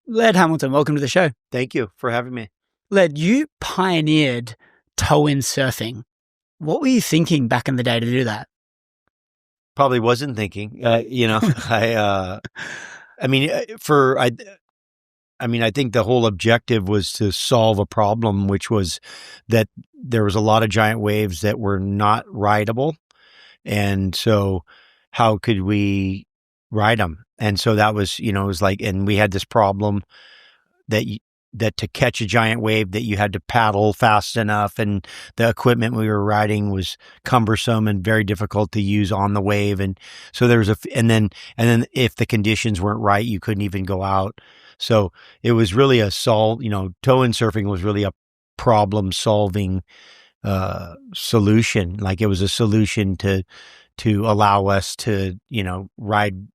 Laird Hamilton, welcome to the show. Thank you for having me. Laird, you pioneered toe-in surfing. What were you thinking back in the day to do that? Probably wasn't thinking. I think the whole objective was to solve a problem, which was that there was a lot of giant waves that were not rideable, and so how could we ride them? And so that was, it was like, and we had this problem that to catch a giant wave that you had to paddle fast enough, and the equipment we were riding was cumbersome and very difficult to use on the wave. And so there was and then if the conditions weren't right, you couldn't even go out. So it was really toe-in surfing was really a problem solving solution. Like it was a solution to allow us to, ride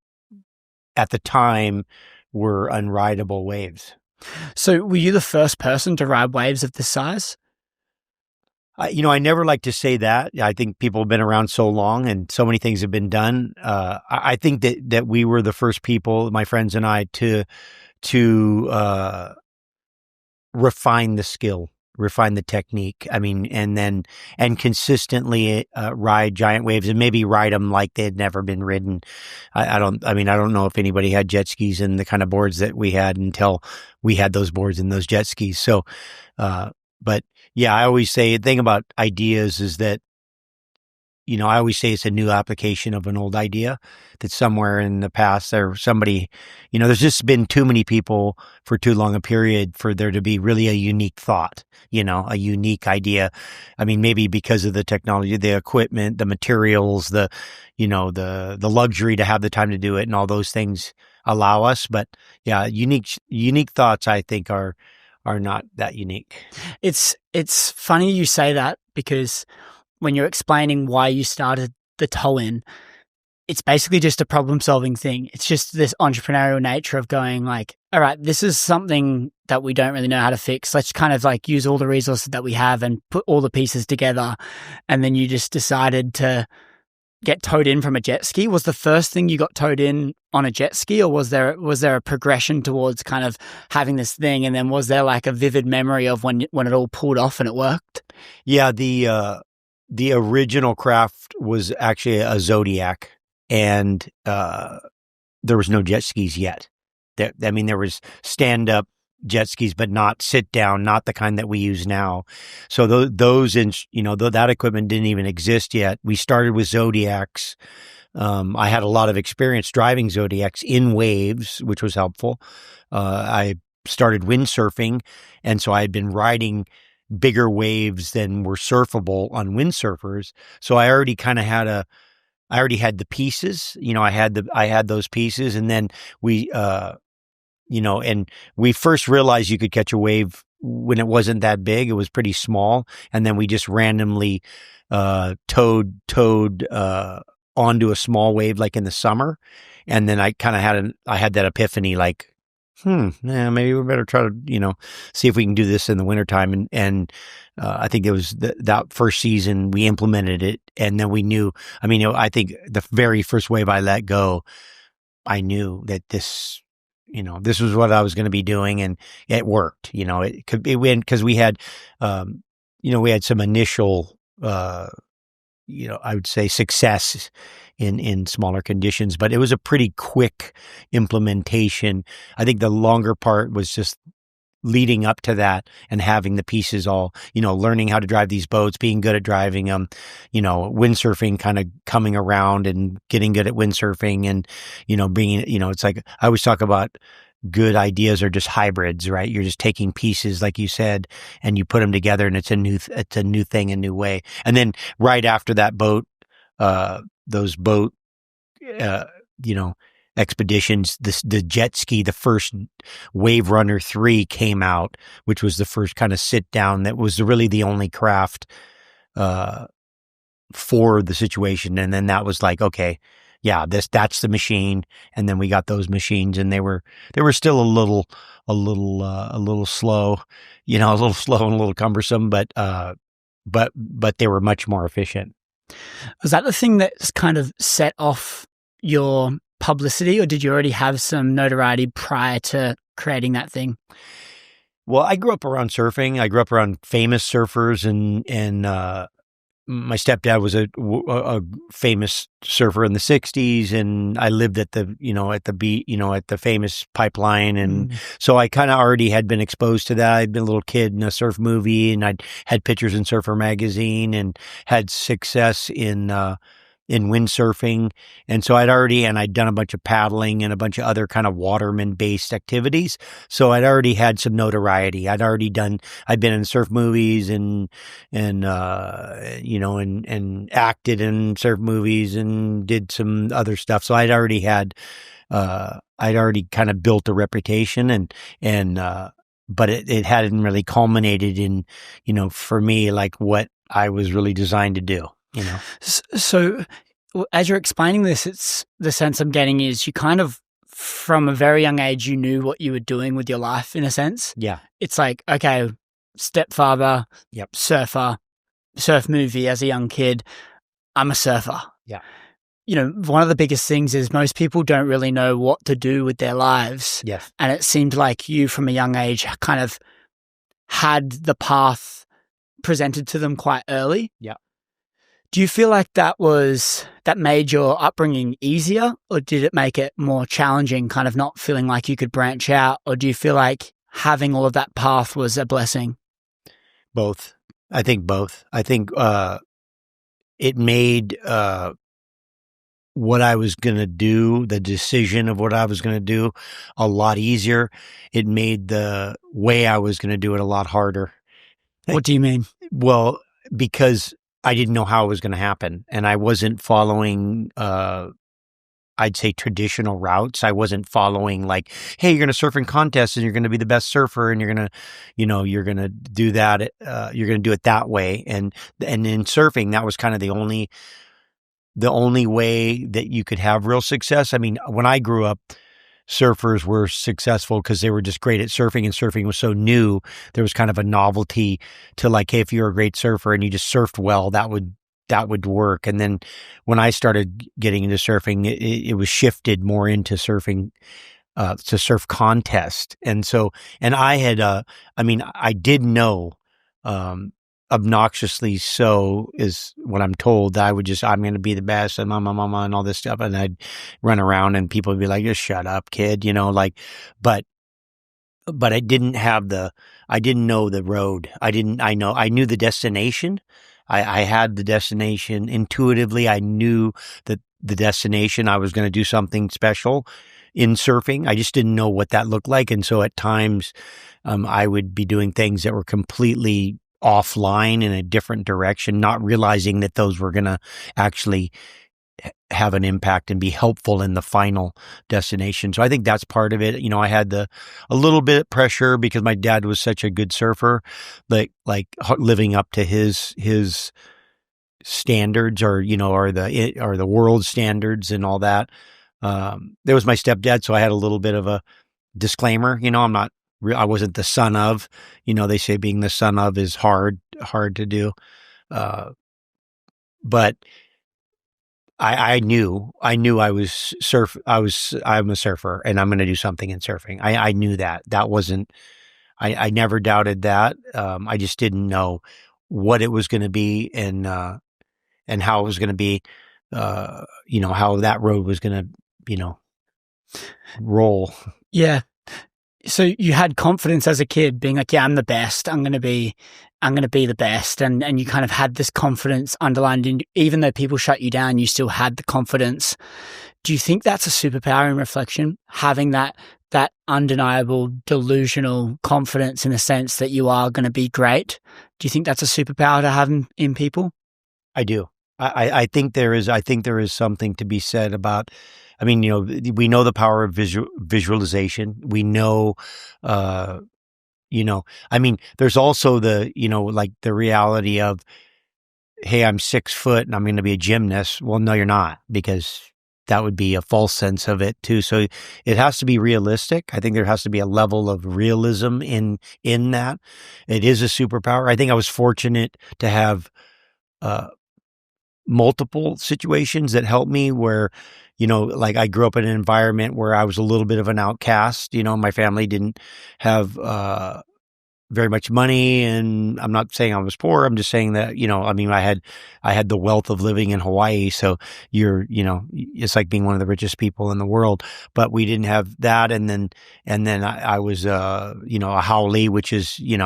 at the time were unrideable waves. So were you the first person to ride waves of this size? I never like to say that. I think people have been around so long and so many things have been done. I think that we were the first people, my friends and I, to refine the skill, refine the technique. And consistently ride giant waves, and maybe ride them like they had never been ridden. I don't know if anybody had jet skis and the kind of boards that we had until we had those boards and those jet skis. So, but yeah, I always say the thing about ideas is that, I always say it's a new application of an old idea that somewhere in the past or somebody, there's just been too many people for too long a period for there to be really a unique thought, a unique idea. Maybe because of the technology, the equipment, the materials, the luxury to have the time to do it, and all those things allow us. But yeah, unique thoughts, I think, are not that unique. It's funny you say that, because when you're explaining why you started the toe-in, it's basically just a problem-solving thing. It's just this entrepreneurial nature of going like, all right, this is something that we don't really know how to fix. Let's kind of like use all the resources that we have and put all the pieces together. And then you just decided to get towed in from a jet ski. Was the first thing you got towed in on a jet ski, or was there a progression towards kind of having this thing? And then was there like a vivid memory of when it all pulled off and it worked? Yeah, the original craft was actually a Zodiac, and there was no jet skis yet. There was stand-up jet skis, but not sit-down, not the kind that we use now. So that equipment didn't even exist yet. We started with Zodiacs. I had a lot of experience driving Zodiacs in waves, which was helpful. I started windsurfing, and so I had been riding bigger waves than were surfable on windsurfers. So I already had the pieces, I had those pieces. And then we first realized you could catch a wave when it wasn't that big. It was pretty small. And then we just randomly, towed, onto a small wave, like in the summer. And then I had that epiphany, like, maybe we better try to, see if we can do this in the wintertime. And I think it was that first season we implemented it, and then we knew, I think the very first wave I let go, I knew that this was what I was going to be doing, and it worked. It went, because we had, we had some initial, I would say success in smaller conditions, but it was a pretty quick implementation. I think the longer part was just leading up to that and having the pieces all, learning how to drive these boats, being good at driving them, windsurfing, kind of coming around and getting good at windsurfing, and, being, it's like, I always talk about good ideas are just hybrids, right? You're just taking pieces, like you said, and you put them together, and it's a new thing, a new way. And then right after that those boat, expeditions, the jet ski, the first Wave Runner 3 came out, which was the first kind of sit down. That was really the only craft, for the situation. And then that was like, okay, yeah, that's the machine. And then we got those machines, and they were still a little slow, a little slow and a little cumbersome, but they were much more efficient. Was that the thing that's kind of set off your publicity, or did you already have some notoriety prior to creating that thing? Well, I grew up around surfing. I grew up around famous surfers, and my stepdad was a famous surfer in the '60s, and I lived at the beach, at the famous pipeline, and so I kind of already had been exposed to that. I'd been a little kid in a surf movie, and I'd had pictures in Surfer magazine, and had success in windsurfing. And so I'd done a bunch of paddling and a bunch of other kind of waterman based activities. So I'd already had some notoriety. I'd been in surf movies and acted in surf movies and did some other stuff. So I'd already kind of built a reputation, but it hadn't really culminated in, for me, like what I was really designed to do. So as you're explaining this, it's the sense I'm getting is you kind of, from a very young age, you knew what you were doing with your life, in a sense. Yeah. It's like, okay, stepfather, Yep. surfer, surf movie as a young kid, I'm a surfer. Yeah. One of the biggest things is most people don't really know what to do with their lives. Yes. And it seemed like you, from a young age, kind of had the path presented to them quite early. Yeah. Do you feel like that made your upbringing easier, or did it make it more challenging, kind of not feeling like you could branch out? Or do you feel like having all of that path was a blessing? Both. I think both. I think it made what I was going to do, the decision of what I was going to do, a lot easier. It made the way I was going to do it a lot harder. What do you mean? Well, because I didn't know how it was going to happen, and I wasn't following, I'd say, traditional routes. I wasn't following like, hey, you're going to surf in contests and you're going to be the best surfer and you're going to do that. You're going to do it that way. And in surfing, that was kind of the only way that you could have real success. I mean, when I grew up, surfers were successful because they were just great at surfing, and surfing was so new. There was kind of a novelty to like, hey, if you're a great surfer and you just surfed well, that would work. And then when I started getting into surfing, it was shifted more into surfing, to surf contest. And so, and I had, I did know, obnoxiously so is what I'm told, that I'm going to be the best and mama and all this stuff. And I'd run around and people would be like, just shut up, kid, but I didn't know the road. I knew the destination. I had the destination intuitively. I knew that the destination, I was going to do something special in surfing. I just didn't know what that looked like. And so at times, I would be doing things that were completely offline in a different direction, not realizing that those were going to actually have an impact and be helpful in the final destination. So I think that's part of it. I had a little bit of pressure because my dad was such a good surfer, like living up to his standards, or the world standards and all that. There was my stepdad, so I had a little bit of a disclaimer. I wasn't the son of, they say being the son of is hard to do. But I knew I'm a surfer and I'm going to do something in surfing. I knew that wasn't, I never doubted that. I just didn't know what it was going to be and how it was going to be, how that road was going to, roll. Yeah. So you had confidence as a kid being like, yeah, I'm the best. I'm going to be the best. And you kind of had this confidence underlined in, even though people shut you down, you still had the confidence. Do you think that's a superpower in reflection? Having that undeniable, delusional confidence in the sense that you are going to be great. Do you think that's a superpower to have in people? I do. I think there is something to be said about, we know the power of visualization. We know, there's also the reality of, hey, I'm 6 foot and I'm going to be a gymnast. Well, no, you're not, because that would be a false sense of it too. So it has to be realistic. I think there has to be a level of realism in that. It is a superpower. I think I was fortunate to have, multiple situations that helped me where, like I grew up in an environment where I was a little bit of an outcast. My family didn't have very much money, and I'm not saying I was poor. I'm just saying that, I had the wealth of living in Hawaii. So it's like being one of the richest people in the world, but we didn't have that. And then I was, a haole, which is, you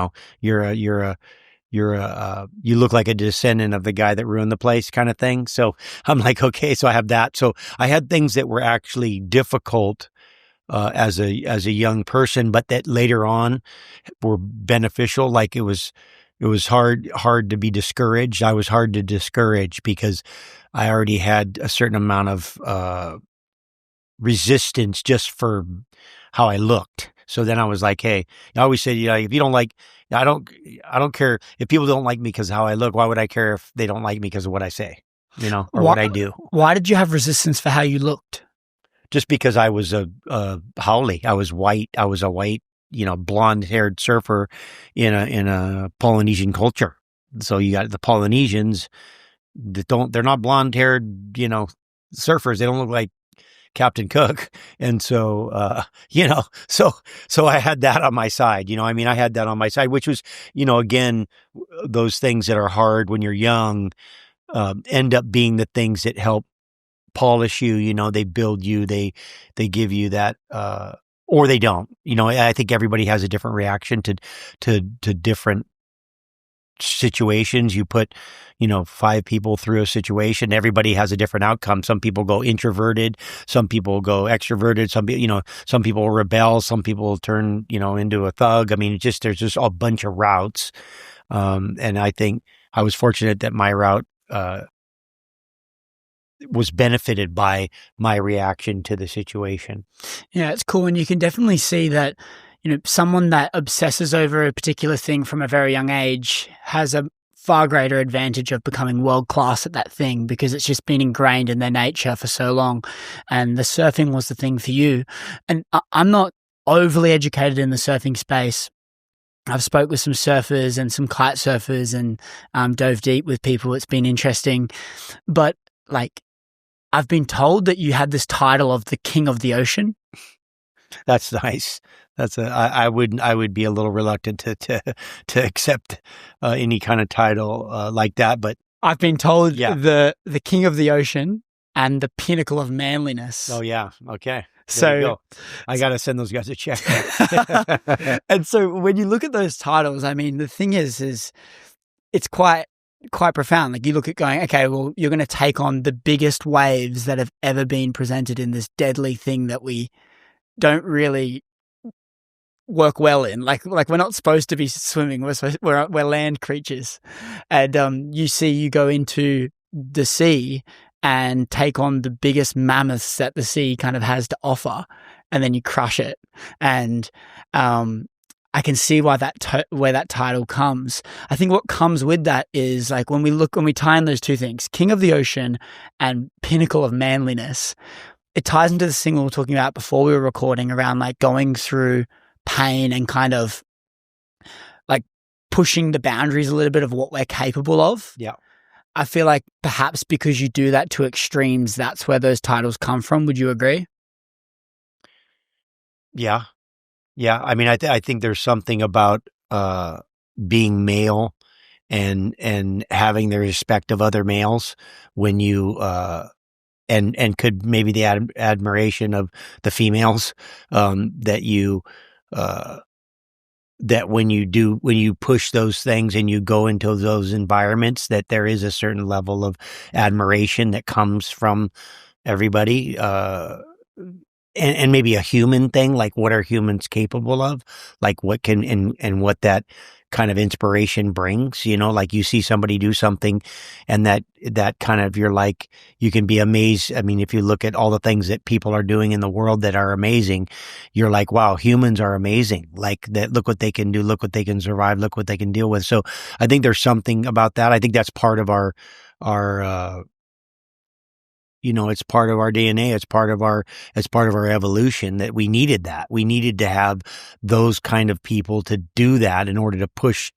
look like a descendant of the guy that ruined the place kind of thing. So I'm like, okay, so I have that. So I had things that were actually difficult as a young person, but that later on were beneficial. Like it was hard to be discouraged. I was hard to discourage because I already had a certain amount of resistance just for how I looked. So then I was like, hey, I always said, if you don't like, I don't care if people don't like me because of how I look. Why would I care if they don't like me because of what I say, or what I do? Why did you have resistance for how you looked? Just because I was a haole. I was white. I was a white, blonde-haired surfer in a Polynesian culture. So you got the Polynesians that they're not blonde-haired, surfers. They don't look like Captain Cook. And so, so I had that on my side, I had that on my side, which was, again, those things that are hard when you're young, end up being the things that help polish you, they build you, they give you that, or they don't, I think everybody has a different reaction to different situations. You put, 5 people through a situation, everybody has a different outcome. Some people go introverted, some people go extroverted, some people rebel, some people turn, into a thug. I mean, there's just a bunch of routes. And I think I was fortunate that my route, was benefited by my reaction to the situation. Yeah, it's cool. And you can definitely see that, someone that obsesses over a particular thing from a very young age has a far greater advantage of becoming world-class at that thing because it's just been ingrained in their nature for so long. And the surfing was the thing for you. And I'm not overly educated in the surfing space. I've spoke with some surfers and some kite surfers and dove deep with people. It's been interesting. But I've been told that you had this title of the King of the Ocean. That's nice. I would be a little reluctant to accept any kind of title like that, but I've been told the King of the Ocean and the pinnacle of manliness. Oh yeah, okay. There you go. I got to send those guys a check. And so when you look at those titles, I mean, the thing is it's quite profound. Like you look at going, okay, well, you're going to take on the biggest waves that have ever been presented in this deadly thing that we don't really work well in. Like we're not supposed to be swimming. We're land creatures. And you go into the sea and take on the biggest mammoths that the sea kind of has to offer, and then you crush it. And I can see why where that title comes. I think what comes with that is like when we tie in those two things, King of the Ocean and pinnacle of manliness, it ties into this thing we were talking about before we were recording around like going through pain and kind of like pushing the boundaries a little bit of what we're capable of. Yeah. I feel like perhaps because you do that to extremes, that's where those titles come from. Would you agree? Yeah. Yeah. I mean, I think there's something about being male and having the respect of other males when you and could maybe the admiration of the females that you that when you push those things and you go into those environments, that there is a certain level of admiration that comes from everybody, and maybe a human thing, like what are humans capable of, like what can and what that kind of inspiration brings, like you see somebody do something and that kind of, you're like, you can be amazed. I mean, if you look at all the things that people are doing in the world that are amazing, you're like, wow, humans are amazing. Like that, look what they can do, look what they can survive, look what they can deal with. So I think there's something about that. I think that's part of our it's part of our DNA. It's part of our evolution that we needed that. We needed to have those kind of people to do that in order to push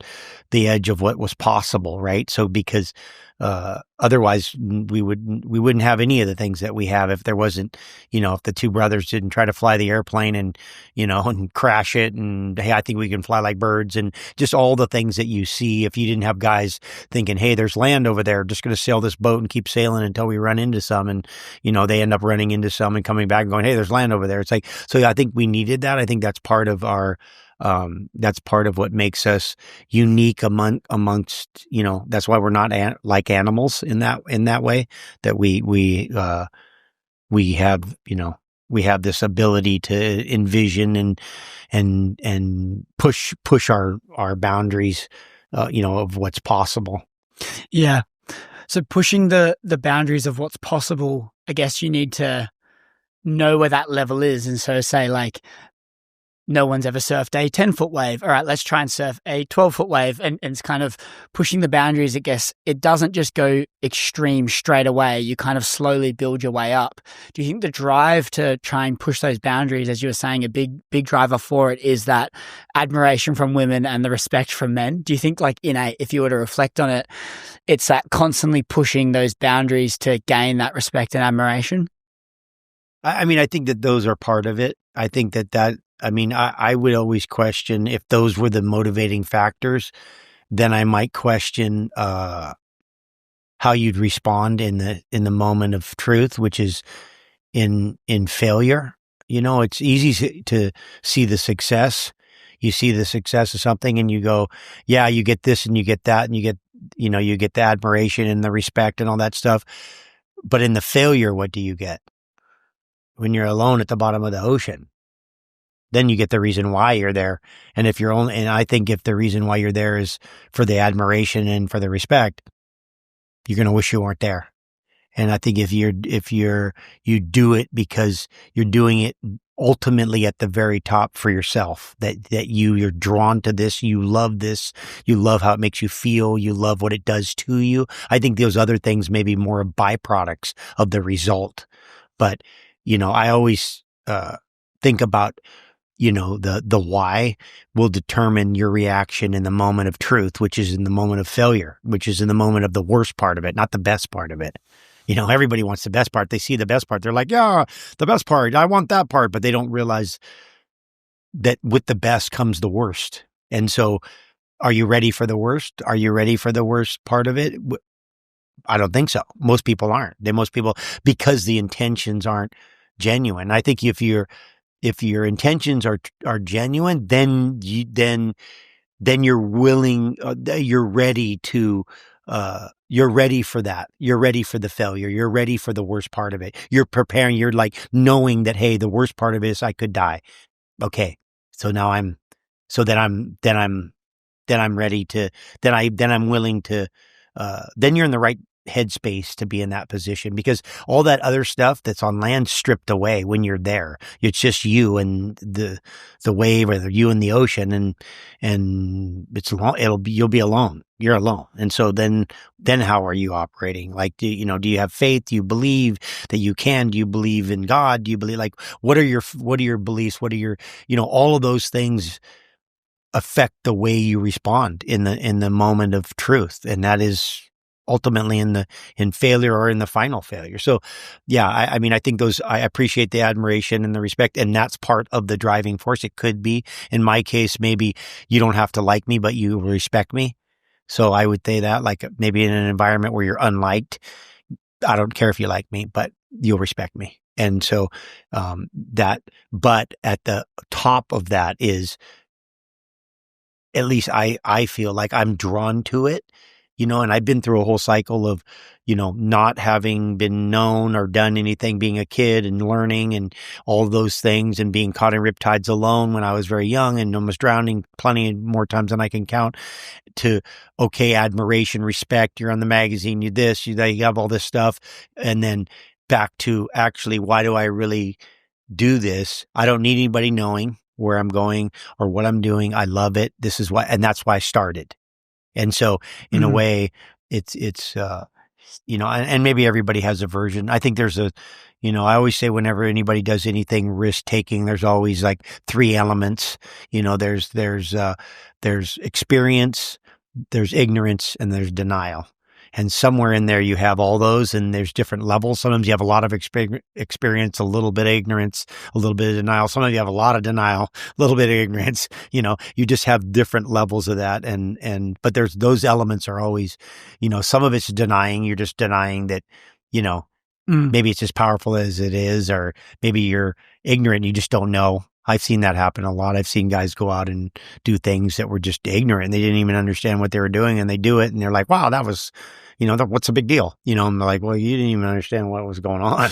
the edge of what was possible, right? So because Otherwise we wouldn't have any of the things that we have if there wasn't, if the two brothers didn't try to fly the airplane and, and crash it. And hey, I think we can fly like birds, and just all the things that you see. If you didn't have guys thinking, hey, there's land over there, just going to sail this boat and keep sailing until we run into some. And, they end up running into some and coming back and going, hey, there's land over there. It's like, so I think we needed that. I think that's part of that's part of what makes us unique amongst, that's why we're not like animals in that way, that we have, we have this ability to envision and push our boundaries, of what's possible. Yeah. So pushing the boundaries of what's possible, I guess you need to know where that level is. And so say like, no one's ever surfed a 10-foot wave. All right, let's try and surf a 12-foot wave. And it's kind of pushing the boundaries. I guess it doesn't just go extreme straight away. You kind of slowly build your way up. Do you think the drive to try and push those boundaries, as you were saying, a big driver for it is that admiration from women and the respect from men? Do you think like if you were to reflect on it, it's that constantly pushing those boundaries to gain that respect and admiration? I mean, I think that those are part of it. I think I would always question if those were the motivating factors, then I might question how you'd respond in the moment of truth, which is in failure. It's easy to see the success. You see the success of something and you go, yeah, you get this and you get that and you get the admiration and the respect and all that stuff. But in the failure, what do you get? When you're alone at the bottom of the ocean, then you get the reason why you're there. And I think if the reason why you're there is for the admiration and for the respect, you're going to wish you weren't there. And I think if you do it because you're doing it ultimately at the very top for yourself, that you're drawn to this, you love this, you love how it makes you feel, you love what it does to you. I think those other things may be more byproducts of the result. But, I always think about, the why will determine your reaction in the moment of truth, which is in the moment of failure, which is in the moment of the worst part of it, not the best part of it. Everybody wants the best part. They see the best part. They're like, yeah, the best part. I want that part. But they don't realize that with the best comes the worst. And so are you ready for the worst? Are you ready for the worst part of it? I don't think so. Most people aren't. Because the intentions aren't genuine. I think if your intentions are genuine, then you're willing, you're ready to, you're ready for that. You're ready for the failure. You're ready for the worst part of it. You're preparing. You're like knowing that, hey, the worst part of it is I could die. Okay. So now I'm ready to, then I'm willing to, then you're in the right headspace to be in that position, because all that other stuff that's on land stripped away when you're there. It's just you and the wave, or you and the ocean, and you'll be alone. You're alone. And so then how are you operating? Like, do you have faith? Do you believe that you can? Do you believe in God? Do you believe, like, what are your beliefs? What are your, all of those things affect the way you respond in the moment of truth. And that is ultimately in failure or in the final failure. So yeah, I mean, I think I appreciate the admiration and the respect, and that's part of the driving force. It could be, in my case, maybe you don't have to like me, but you respect me. So I would say that, like, maybe in an environment where you're unliked, I don't care if you like me, but you'll respect me. And so, but at the top of that is, at least I feel like I'm drawn to it, and I've been through a whole cycle of, not having been known or done anything, being a kid and learning and all of those things, and being caught in riptides alone when I was very young and almost drowning plenty more times than I can count, to, okay, admiration, respect, you're on the magazine, you this, you have all this stuff. And then back to, actually, why do I really do this? I don't need anybody knowing where I'm going or what I'm doing. I love it. This is why, and that's why I started. And so in a way, it's and maybe everybody has a version. I think there's I always say, whenever anybody does anything risk taking, there's always like three elements. There's experience, there's ignorance, and there's denial. And somewhere in there, you have all those, and there's different levels. Sometimes you have a lot of experience, a little bit of ignorance, a little bit of denial. Sometimes you have a lot of denial, a little bit of ignorance. You just have different levels of that. But those elements are always, some of it's denying. You're just denying that, maybe it's as powerful as it is, or maybe you're ignorant and you just don't know. I've seen that happen a lot. I've seen guys go out and do things that were just ignorant. They didn't even understand what they were doing, and they do it, and they're like, wow, that was, what's the big deal? And they're like, well, you didn't even understand what was going on,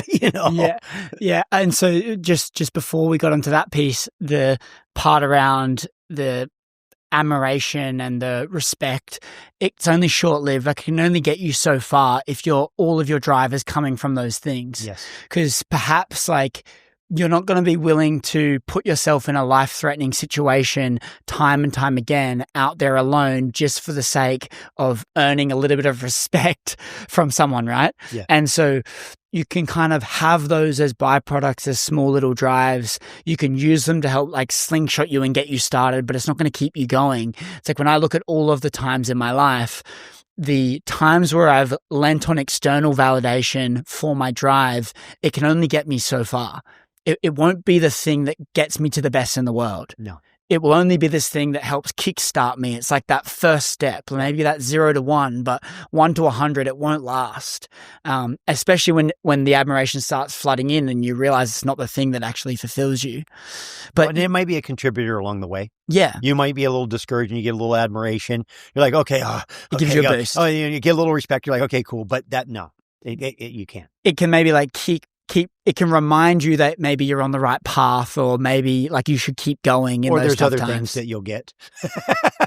Yeah. Yeah. And so just before we got onto that piece, the part around the admiration and the respect, it's only short-lived. Like, it can only get you so far if all of your drive is coming from those things. Yes. Because perhaps you're not going to be willing to put yourself in a life-threatening situation time and time again out there alone just for the sake of earning a little bit of respect from someone, right? Yeah. And so you can kind of have those as byproducts, as small little drives. You can use them to help slingshot you and get you started, but it's not going to keep you going. It's like when I look at all of the times in my life, the times where I've lent on external validation for my drive, it can only get me so far. It won't be the thing that gets me to the best in the world. No. It will only be this thing that helps kickstart me. It's like that first step, maybe that 0 to 1, but 1 to 100, it won't last. Especially when the admiration starts flooding in and you realize it's not the thing that actually fulfills you. But it might be a contributor along the way. Yeah. You might be a little discouraged and you get a little admiration. You're like, okay. It gives you a boost. Oh, you get a little respect. You're like, okay, cool. But you can't. It can maybe it can remind you that maybe you're on the right path, or maybe you should keep going in those tough times. Or there's other things that you'll get.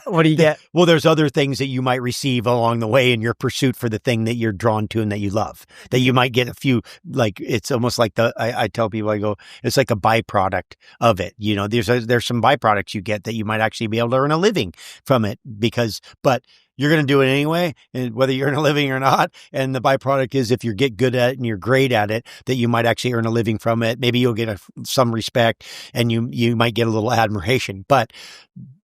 What do you get? Well, there's other things that you might receive along the way in your pursuit for the thing that you're drawn to and that you love. That you might get a few, it's almost like I tell people, I go, it's like a byproduct of it. There's some byproducts you get that you might actually be able to earn a living from it but you're going to do it anyway, and whether you earn a living or not. And the byproduct is, if you get good at it and you're great at it, that you might actually earn a living from it. Maybe you'll get some respect, and you might get a little admiration. But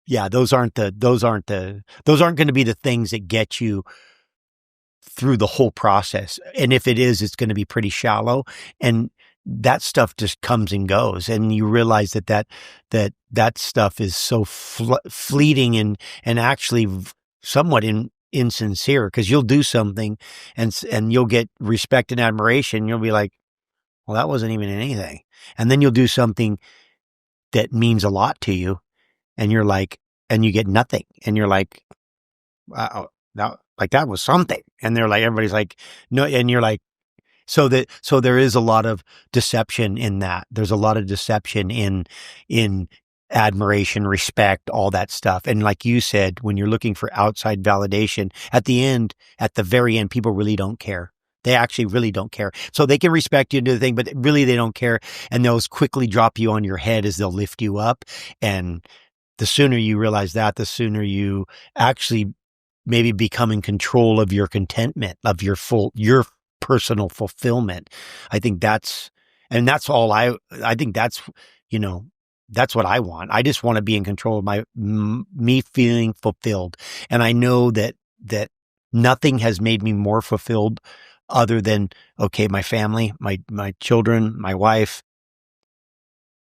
yeah, those aren't going to be the things that get you through the whole process. And if it is, it's going to be pretty shallow, and that stuff just comes and goes, and you realize that stuff is so fleeting and actually somewhat insincere, because you'll do something and you'll get respect and admiration. You'll be like, well, that wasn't even anything. And then you'll do something that means a lot to you, and you're like, and you get nothing, and you're like, wow, that was something. And they're like, everybody's like, no. And you're like, so there is a lot of deception in that. There's a lot of deception in admiration, respect, all that stuff. And like you said, when you're looking for outside validation, at the very end, people really don't care. They actually really don't care. So they can respect you and do the thing, but really they don't care. And they'll quickly drop you on your head as they'll lift you up. And the sooner you realize that, the sooner you actually maybe become in control of your contentment, of your personal fulfillment. I think that's all I think that's, that's what I want. I just want to be in control of me feeling fulfilled. And I know that nothing has made me more fulfilled other than, okay, my family, my children, my wife,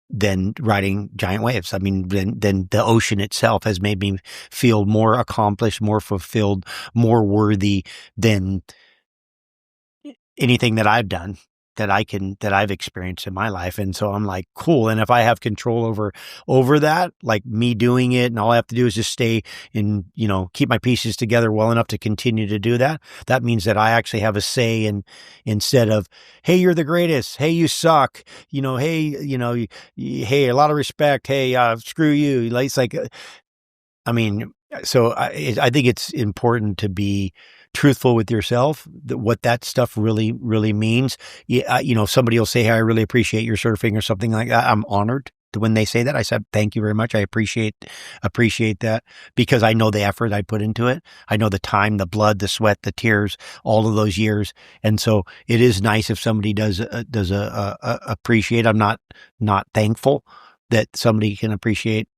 than riding giant waves. I mean, then the ocean itself has made me feel more accomplished, more fulfilled, more worthy than anything that I've done, that I've experienced in my life. And so I'm like, cool. And if I have control over that, like me doing it, and all I have to do is just stay in, keep my pieces together well enough to continue to do that. That means that I actually have a say in, instead of, hey, you're the greatest. Hey, you suck. Hey, hey, a lot of respect. Hey, screw you. It's like, so I think it's important to be truthful with yourself, what that stuff really, really means. Somebody will say, hey, I really appreciate your surfing or something like that. I'm honored when they say that. I said, thank you very much. I appreciate that, because I know the effort I put into it. I know the time, the blood, the sweat, the tears, all of those years. And so it is nice if somebody does appreciate. I'm not thankful that somebody can appreciate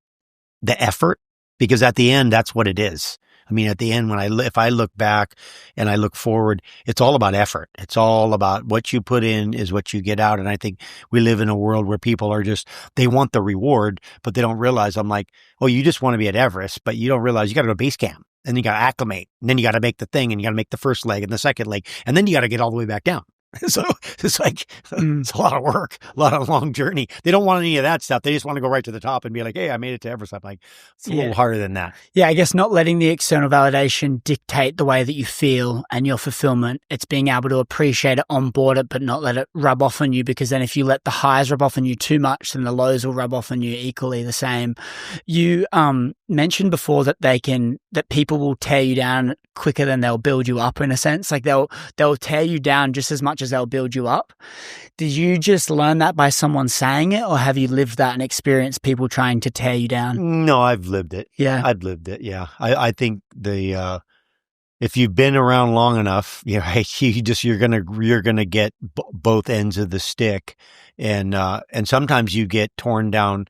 the effort, because at the end, that's what it is. I mean, at the end, if I look back and I look forward, it's all about effort. It's all about what you put in is what you get out. And I think we live in a world where people are they want the reward, but they don't realize. I'm like, oh, you just want to be at Everest, but you don't realize you got to go to base camp, and then you got to acclimate, and then you got to make the thing, and you got to make the first leg and the second leg, and then you got to get all the way back down. So it's like, it's a lot of work, a lot of long journey. They don't want any of that stuff. They just want to go right to the top and be like, hey, I made it to Everest. I'm like, it's a little harder than that. Yeah, I guess not letting the external validation dictate the way that you feel and your fulfillment. It's being able to appreciate it, onboard it, but not let it rub off on you, because then if you let the highs rub off on you too much, then the lows will rub off on you equally the same. You mentioned before that that people will tear you down quicker than they'll build you up, in a sense. Like they'll tear you down just as much as they'll build you up. Did you just learn that by someone saying it, or have you lived that and experienced people trying to tear you down? No, I've lived it. Yeah. I've lived it. Yeah. I think if you've been around long enough, you're going to get both ends of the stick. And sometimes you get torn down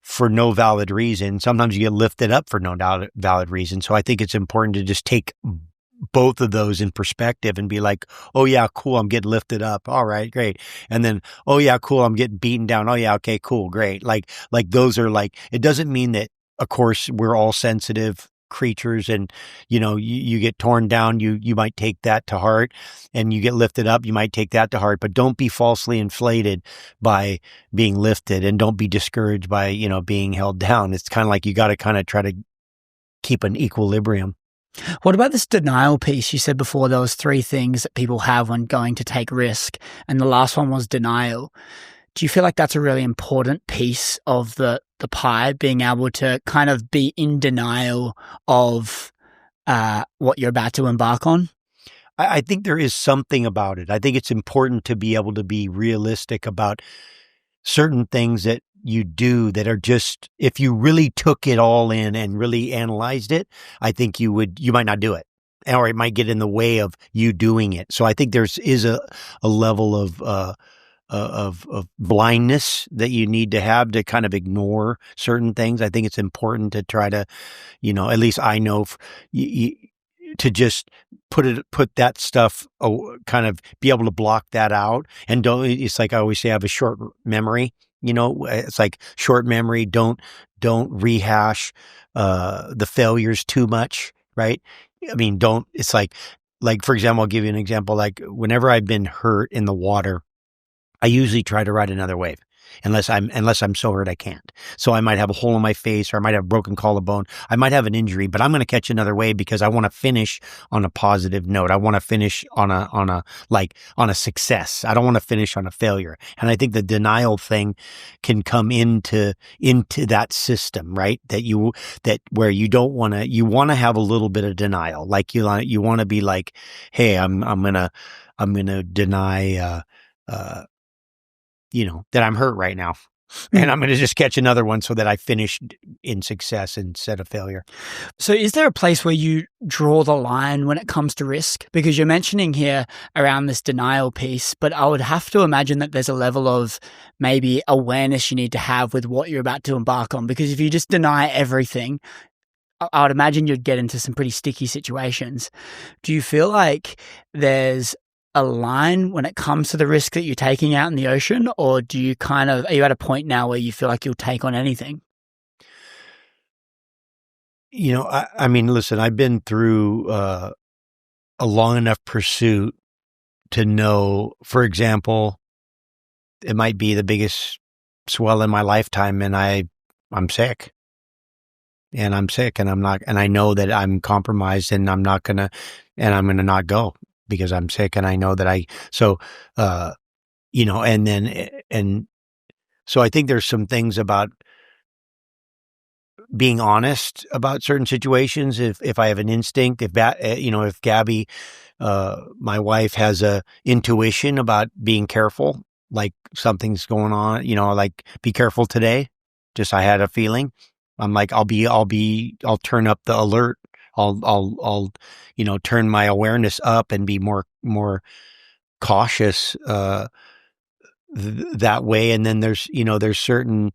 for no valid reason. Sometimes you get lifted up for no valid reason. So I think it's important to just take both of those in perspective and be like, oh yeah, cool, I'm getting lifted up. All right, great. And then, oh yeah, cool, I'm getting beaten down. Oh yeah, okay, cool, great. Like those are like, it doesn't mean that, of course, we're all sensitive creatures, and you get torn down, you might take that to heart, and you get lifted up, you might take that to heart, but don't be falsely inflated by being lifted, and don't be discouraged by being held down. It's kind of like you got to kind of try to keep an equilibrium. What about this denial piece? You said before there was 3 things that people have when going to take risk, and the last one was denial. Do you feel like that's a really important piece of the pie, being able to kind of be in denial of what you're about to embark on? I think there is something about it. I think it's important to be able to be realistic about certain things that you do that are just, if you really took it all in and really analyzed it, I think you might not do it, or it might get in the way of you doing it. So I think is a level of blindness that you need to have to kind of ignore certain things. I think it's important to try to, at least I know, to just put that stuff, kind of be able to block that out, and it's like I always say, I have a short memory. It's like short memory. Don't rehash the failures too much, right? I mean, it's like for example, I'll give you an example. Like whenever I've been hurt in the water, I usually try to ride another wave, unless I'm so hurt I can't. So I might have a hole in my face, or I might have a broken collarbone. I might have an injury, but I'm going to catch another wave because I want to finish on a positive note. I want to finish on a success. I don't want to finish on a failure. And I think the denial thing can come into that system, right? Where you don't want to, you want to have a little bit of denial. Like you want to be like, hey, I'm going to deny, that I'm hurt right now, and I'm going to just catch another one so that I finish in success instead of failure. So is there a place where you draw the line when it comes to risk? Because you're mentioning here around this denial piece, but I would have to imagine that there's a level of maybe awareness you need to have with what you're about to embark on. Because if you just deny everything, I would imagine you'd get into some pretty sticky situations. Do you feel like there's a line when it comes to the risk that you're taking out in the ocean, or are you at a point now where you feel like you'll take on anything? I mean, listen, I've been through a long enough pursuit to know, for example, it might be the biggest swell in my lifetime, and I'm sick. And I'm sick, and I know that I'm compromised, and I'm going to not go because I'm sick, and I know that and so I think there's some things about being honest about certain situations. If I have an instinct, if Gabby, my wife, has a intuition about being careful, like something's going on, like be careful today. Just, I had a feeling. I'm like, I'll turn up the alert. I'll turn my awareness up and be more cautious, that way. And then there's certain,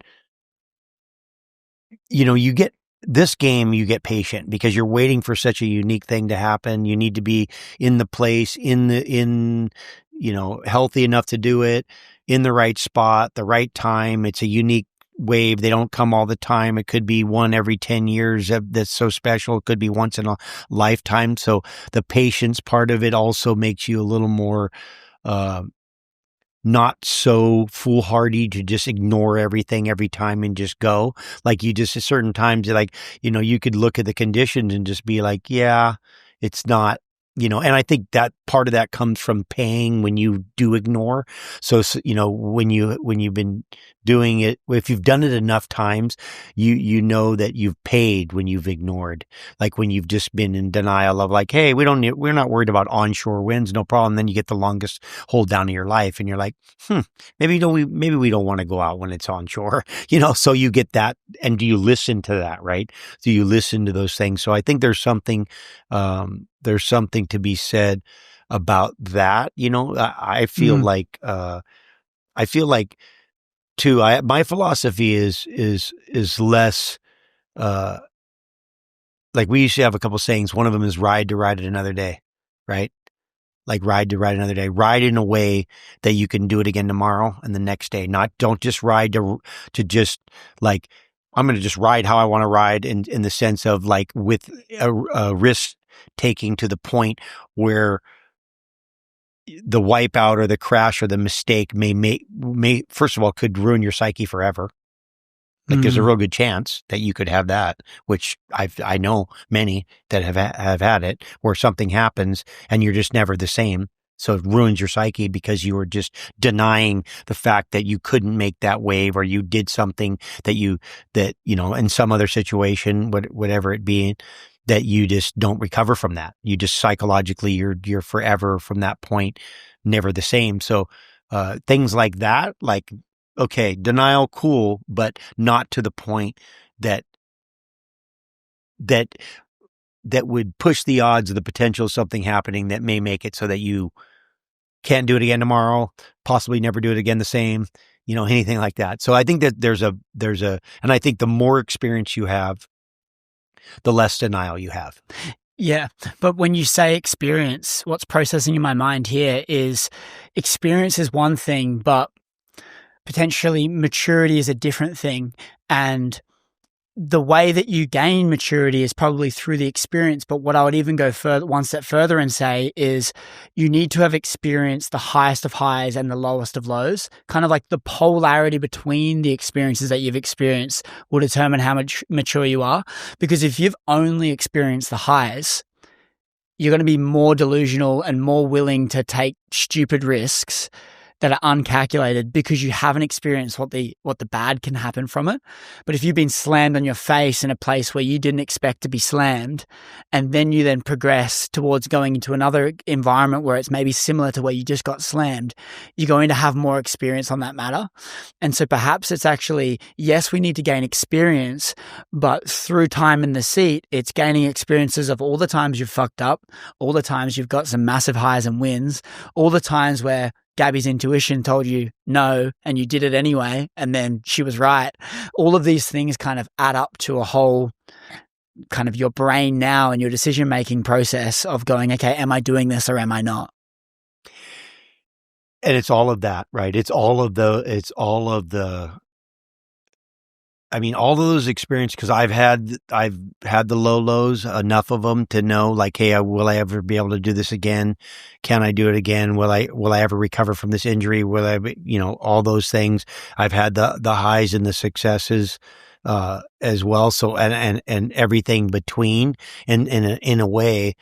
you get this game, you get patient because you're waiting for such a unique thing to happen. You need to be in the place, healthy enough to do it, in the right spot, the right time. It's a unique wave. They don't come all the time. It could be one every 10 years that's so special. It could be once in a lifetime. So the patience part of it also makes you a little more, not so foolhardy to just ignore everything every time and just go. Like you just at certain times, like, you could look at the conditions and just be like, yeah, it's not, and I think that part of that comes from paying when you do ignore. So, when you've been doing it, if you've done it enough times, you know that you've paid when you've ignored, like when you've just been in denial of like, hey, we're not worried about onshore winds, no problem. Then you get the longest hold down of your life and you're like, maybe we don't want to go out when it's onshore, so you get that. And do you listen to that, right? Do you listen to those things? So I think there's something to be said about that. I feel like, too, my philosophy is less, like we used to have a couple sayings. One of them is ride to ride it another day, right? Like ride to ride another day, ride in a way that you can do it again tomorrow and the next day. Don't just ride to just like, I'm going to just ride how I want to ride in the sense of like with a risk taking to the point where the wipeout or the crash or the mistake may first of all could ruin your psyche forever. Like there's a real good chance that you could have that, which I know many that have had it, where something happens and you're just never the same. So it ruins your psyche because you were just denying the fact that you couldn't make that wave, or you did something that in some other situation, whatever it be, that you just don't recover from that. You just psychologically, you're forever from that point, never the same. So, things like that, like, okay, denial, cool, but not to the point that would push the odds of the potential of something happening that may make it so that you can't do it again tomorrow, possibly never do it again the same, anything like that. So I think that and I think the more experience you have, the less denial you have. Yeah. But when you say experience, what's processing in my mind here is experience is one thing, but potentially maturity is a different thing. And the way that you gain maturity is probably through the experience. But what I would even go one step further and say is you need to have experienced the highest of highs and the lowest of lows. Kind of like the polarity between the experiences that you've experienced will determine how much mature you are. Because if you've only experienced the highs, you're going to be more delusional and more willing to take stupid risks that are uncalculated because you haven't experienced what the bad can happen from it. But if you've been slammed on your face in a place where you didn't expect to be slammed, and then you then progress towards going into another environment where it's maybe similar to where you just got slammed, you're going to have more experience on that matter. And so perhaps it's actually, yes, we need to gain experience, but through time in the seat, it's gaining experiences of all the times you've fucked up, all the times you've got some massive highs and wins, all the times where Gabby's intuition told you no, and you did it anyway, and then she was right. All of these things kind of add up to a whole kind of your brain now and your decision-making process of going, okay, am I doing this or am I not? And it's all of that, right? all of those experiences, because I've had the low lows, enough of them to know, like, hey, will I ever be able to do this again? Can I do it again? Will I ever recover from this injury? Will I, all those things. I've had the highs and the successes, as well. So, and everything between, and in a way,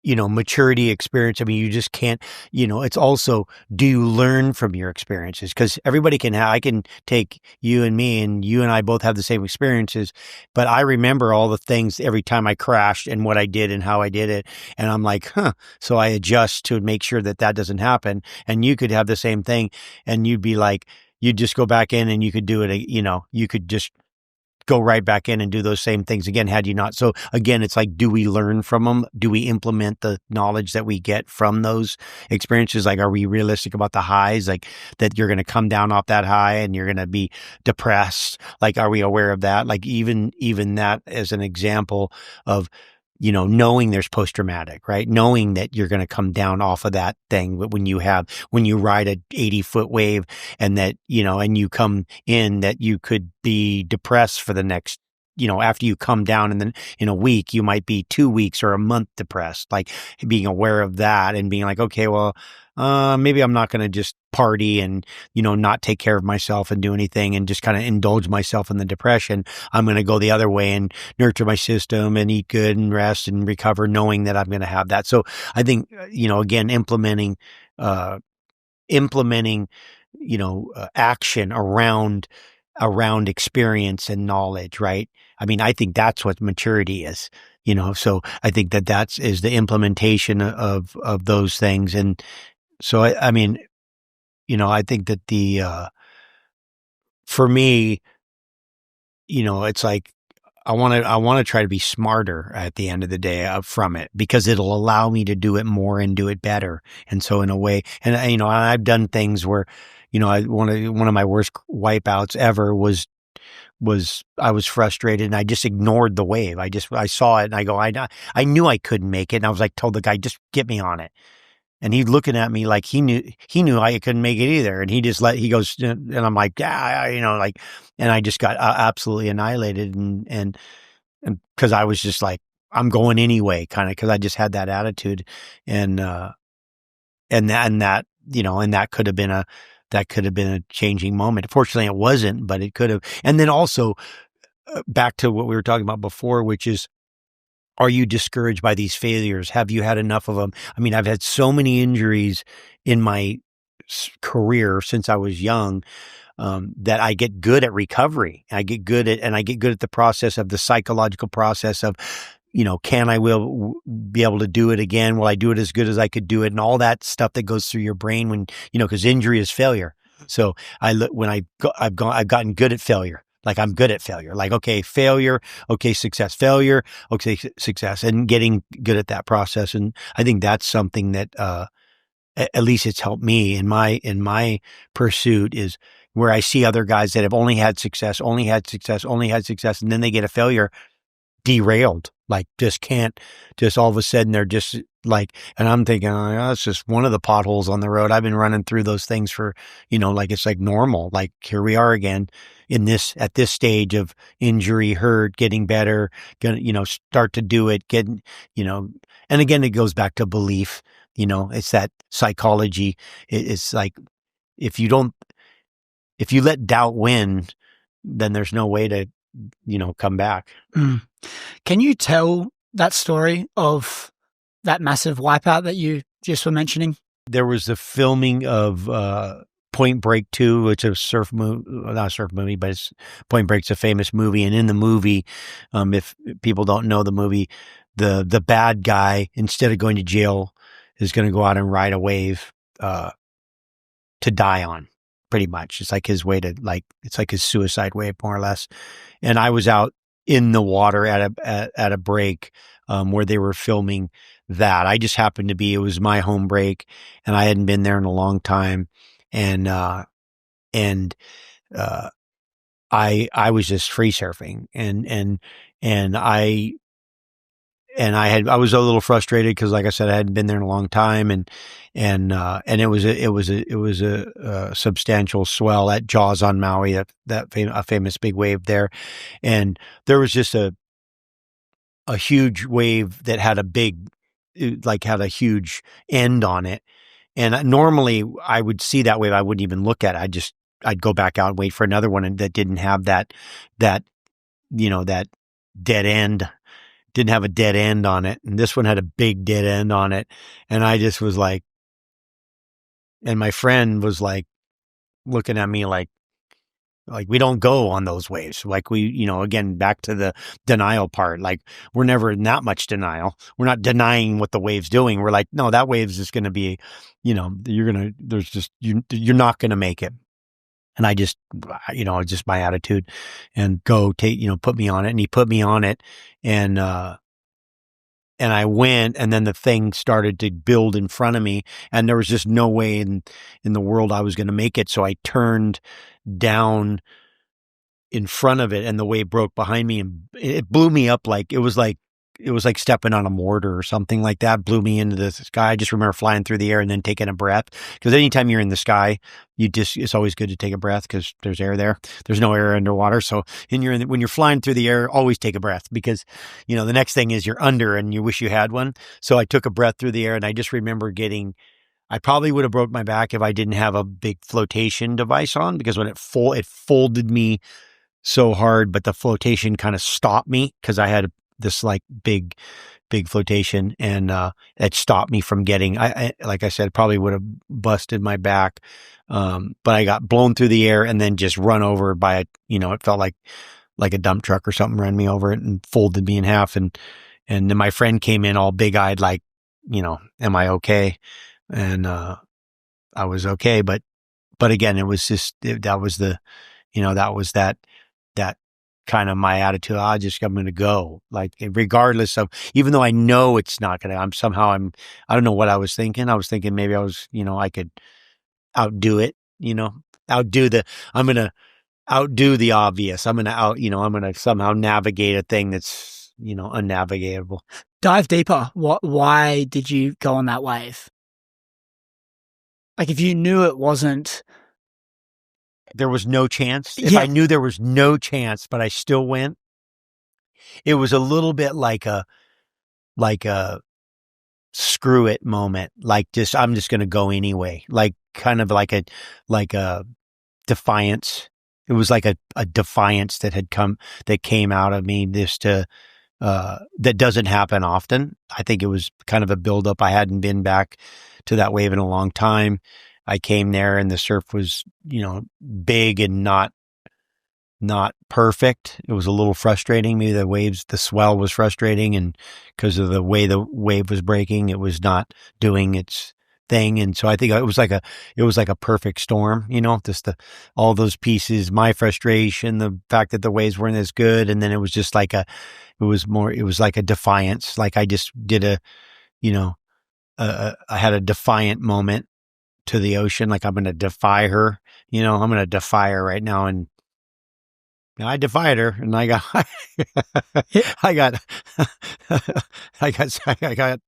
maturity, experience. I mean, you just can't, it's also, do you learn from your experiences? Because everybody I can take you and me, and you and I both have the same experiences, but I remember all the things every time I crashed and what I did and how I did it. And I'm like, so I adjust to make sure that doesn't happen. And you could have the same thing, and you'd be like, you'd just go back in and you could do it, you could just go right back in and do those same things again had you not. So again, it's like, do we learn from them? Do we implement the knowledge that we get from those experiences? Like, are we realistic about the highs? Like that you're going to come down off that high and you're going to be depressed. Like, are we aware of that? Like even that as an example of, knowing there's post-traumatic, right? Knowing that you're going to come down off of that thing when you ride a 80-foot wave and that, and you come in that you could be depressed for the next, after you come down and then in a week, you might be 2 weeks or a month depressed, like being aware of that and being like, okay, well, maybe I'm not going to just party and, not take care of myself and do anything and just kind of indulge myself in the depression. I'm going to go the other way and nurture my system and eat good and rest and recover, knowing that I'm going to have that. So I think, again, implementing, action around experience and knowledge, right? I mean, I think that's what maturity is, so I think that is the implementation of those things. And so, I mean, I think that for me, it's like, I want to try to be smarter at the end of the day from it because it'll allow me to do it more and do it better. And so in a way, and I've done things where, one of my worst wipeouts ever was I was frustrated and I just ignored the wave. I saw it and I go, I knew I couldn't make it. And I was like, told the guy, just get me on it. And he's looking at me like he knew I couldn't make it either. And he goes, and I'm like, yeah, and I just got absolutely annihilated. And cause I was just like, I'm going anyway, kind of, cause I just had that attitude. And that could have been a changing moment. Fortunately it wasn't, but it could have. And then also back to what we were talking about before, which is, are you discouraged by these failures? Have you had enough of them? I mean, I've had so many injuries in my career since I was young that I get good at recovery. I get good at the process of the psychological process of, can I be able to do it again? Will I do it as good as I could do it? And all that stuff that goes through your brain when, because injury is failure. So I've gotten good at failure. Like I'm good at failure. Like, okay, failure. Okay, success, failure. Okay, success, and getting good at that process. And I think that's something that, at least it's helped me in my pursuit is where I see other guys that have only had success, and then they get a failure, derailed, like just can't, just all of a sudden they're just like, and I'm thinking, oh, it's just one of the potholes on the road. I've been running through those things for, like it's like normal. Like here we are again at this stage of injury, hurt, getting better, gonna, start to do it, getting, and again, it goes back to belief, it's that psychology. It's like, if you let doubt win, then there's no way to, come back. Mm. Can you tell that story of that massive wipeout that you just were mentioning? There was the filming of Point Break 2, which is not a surf movie, but Point Break's a famous movie. And in the movie, if people don't know the movie, the bad guy, instead of going to jail, is going to go out and ride a wave to die on. Pretty much. It's like his way to it's like his suicide wave, more or less. And I was out in the water at a break, where they were filming that. I just happened to be, it was my home break and I hadn't been there in a long time. And I was just free surfing and I was a little frustrated because, like I said, I hadn't been there in a long time, and it was a substantial swell at Jaws on Maui, a famous big wave there, and there was just a huge wave that had had a huge end on it, and normally I would see that wave, I wouldn't even look at it, I'd go back out and wait for another one, and that didn't have that dead end. Didn't have a dead end on it. And this one had a big dead end on it. And I just was like, and my friend was like, looking at me like we don't go on those waves. Like we, again, back to the denial part, like we're never in that much denial. We're not denying what the wave's doing. We're like, no, that wave's just going to be, you're not going to make it. And I just, just my attitude, and go take, put me on it. And he put me on it, and I went, and then the thing started to build in front of me, and there was just no way in the world I was going to make it. So I turned down in front of it, and the wave broke behind me, and it blew me up like it was like stepping on a mortar or something like that. Blew me into the sky. I just remember flying through the air and then taking a breath, because anytime you're in the sky, it's always good to take a breath, because there's air there. There's no air underwater. So when you're flying through the air, always take a breath, because the next thing is you're under and you wish you had one. So I took a breath through the air, and I just remember I probably would have broke my back if I didn't have a big flotation device on, because when it folded me so hard, but the flotation kind of stopped me, because I had this like big flotation, and it stopped me from getting, I like I said, probably would have busted my back. But I got blown through the air and then just run over by it felt like a dump truck or something ran me over it and folded me in half. And then my friend came in all big eyed, like, am I okay? And, I was okay. But again, it was just, that was that kind of my attitude. I'm going to go, like, regardless of, even though I know it's not going to, I don't know what I was thinking. I was thinking maybe I could outdo it, I'm going to outdo the obvious. I'm going to somehow navigate a thing that's, unnavigatable. Dive deeper. Why did you go on that wave? Like, if you knew it wasn't, there was no chance. If I knew there was no chance, but I still went, it was a little bit like a screw it moment. Like, I'm just going to go anyway. Like, kind of like a defiance. It was like a defiance that came out of me, that doesn't happen often. I think it was kind of a buildup. I hadn't been back to that wave in a long time. I came there, and the surf was, big and not perfect. It was a little frustrating. Maybe the swell was frustrating, and because of the way the wave was breaking, it was not doing its thing. And so I think it was like a perfect storm, just all those pieces, my frustration, the fact that the waves weren't as good. And then it was just like it was like a defiance. Like, I just did I had a defiant moment to the ocean. Like, I'm going to defy her, I'm going to defy her right now. And I defied her, and I got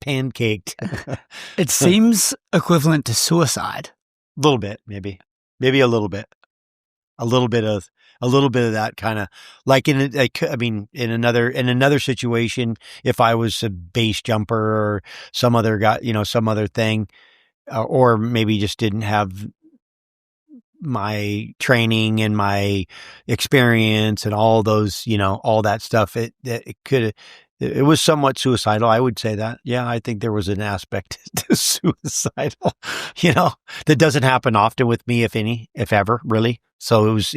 pancaked. It seems equivalent to suicide. A little bit, maybe a little bit of that kind of, like, in another situation, if I was a base jumper or some other guy, some other thing, or maybe just didn't have my training and my experience and all those, all that stuff, it was somewhat suicidal. I would say that. Yeah, I think there was an aspect to suicidal, that doesn't happen often with me, if ever, really. So it was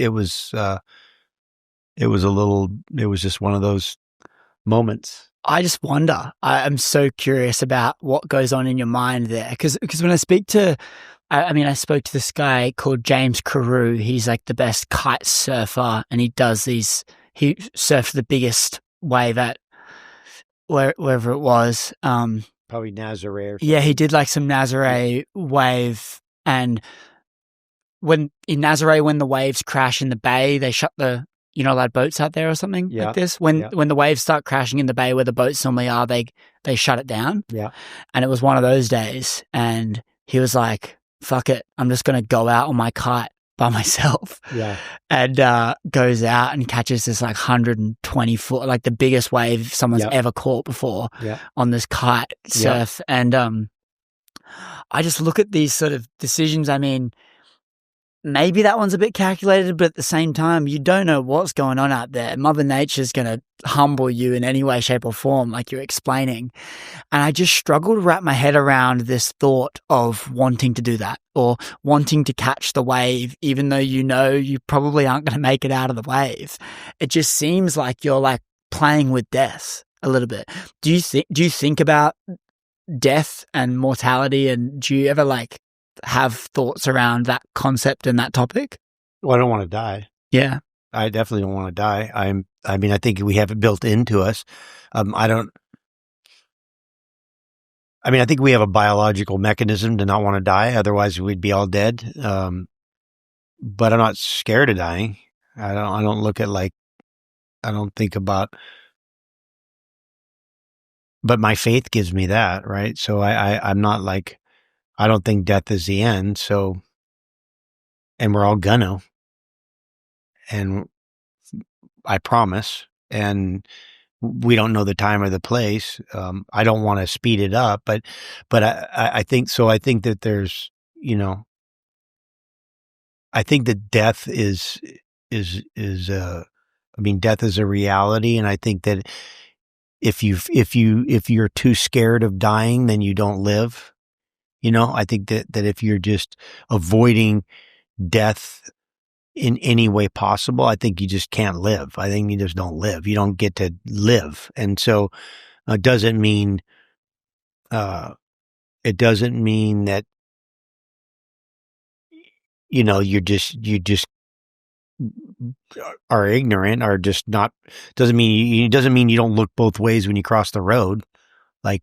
just one of those moments. I just wonder. I'm so curious about what goes on in your mind there, because when I speak to, I spoke to this guy called James Carew. He's like the best kite surfer, and he surfed the biggest wave at wherever it was. Probably Nazare or something. Yeah, he did like some Nazare wave, and when the waves crash in the bay, they shut the, allowed boats out there or something like this. When the waves start crashing in the bay where the boats normally are, they shut it down. Yeah. And it was one of those days, and he was like, fuck it, I'm just going to go out on my kite by myself. Yeah. And goes out and catches this like 120 foot, like the biggest wave someone's ever caught before on this kite surf. And I just look at these sort of decisions. I mean, maybe that one's a bit calculated, but at the same time, you don't know what's going on out there. Mother Nature's going to humble you in any way, shape or form, like you're explaining. And I just struggle to wrap my head around this thought of wanting to do that, or wanting to catch the wave, even though you probably aren't going to make it out of the wave. It just seems like you're like playing with death a little bit. Do you think about death and mortality, and do you ever like have thoughts around that concept and that topic? Well, I don't want to die. Yeah. I definitely don't want to die. I mean, I think we have it built into us. I don't, I mean, I think we have a biological mechanism to not want to die. Otherwise we'd be all dead. But I'm not scared of dying. I don't look at like, I don't think about, but my faith gives me that, right? So I'm not like, I don't think death is the end. So, and we're all gonna, and I promise. And we don't know the time or the place. I don't want to speed it up, but I think so. I think that there's, you know, I think that death is I mean, death is a reality. And I think that if you're too scared of dying, then you don't live. You know, I think that if you're just avoiding death in any way possible, I think you just can't live. I think you just don't live. You don't get to live. And so it doesn't mean, uh, it doesn't mean that, you know, you just are ignorant or just not, it doesn't mean you don't look both ways when you cross the road. Like,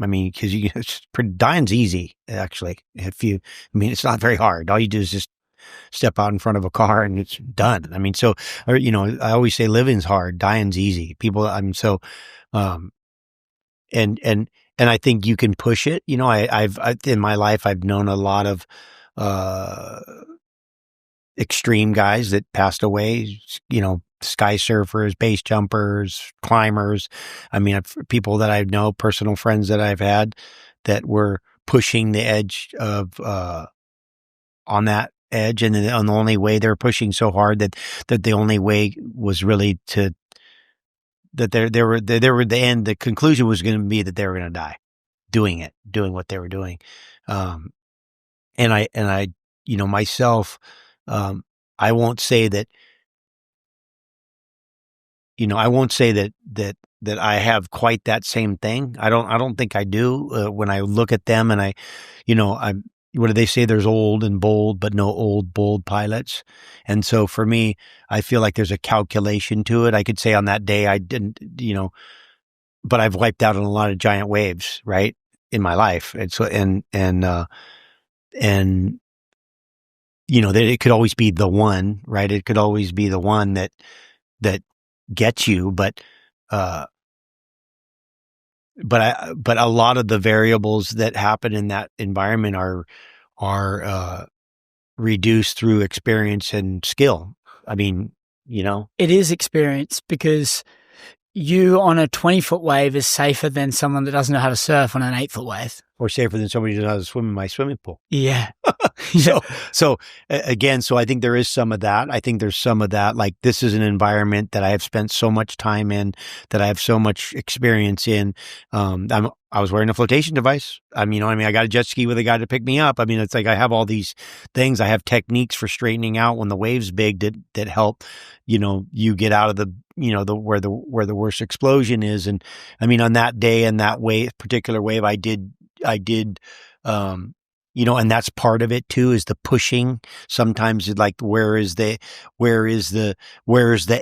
I mean, cause dying's easy, actually. I mean, it's not very hard. All you do is just step out in front of a car and it's done. I mean, so, or, you know, I always say living's hard, dying's easy. People, um, and, and, and I think you can push it. You know, in my life, I've known a lot of, uh, extreme guys that passed away, you know, sky surfers, base jumpers, climbers. I mean, people that I know, personal friends that I've had that were pushing the edge of, on that edge. And then on the only way they're pushing so hard that the only way was really that the conclusion was going to be that they were going to die doing what they were doing. Um, and I, you know, myself, I won't say that, you know, I won't say that I have quite that same thing. I don't think I do. When I look at them and you know, what do they say? There's old and bold, but no old, bold pilots. And so for me, I feel like there's a calculation to it. I could say on that day I didn't, you know, but I've wiped out on a lot of giant waves, right, in my life. And so, and, you know, that it could always be the one, right? It could always be the one that gets you, uh, but a lot of the variables that happen in that environment are reduced through experience and skill. I mean, you know, It is experience because you on a 20-foot wave is safer than someone that doesn't know how to surf on an 8-foot wave. or safer than somebody who knows how to swim in my swimming pool. Yeah. So again, so I think there is some of that. I think there's some of that. Like, this is an environment that I have spent so much time in, that I have so much experience in. I was wearing a flotation device. I mean, you know what I mean? I got a jet ski with a guy to pick me up. I mean, it's like, I have all these things. I have techniques for straightening out when the wave's big that help, you know, you get out of the, you know, where the worst explosion is. And I mean, on that day and that particular wave, I did, you know, and that's part of it too, is the pushing. Sometimes it's like, where is the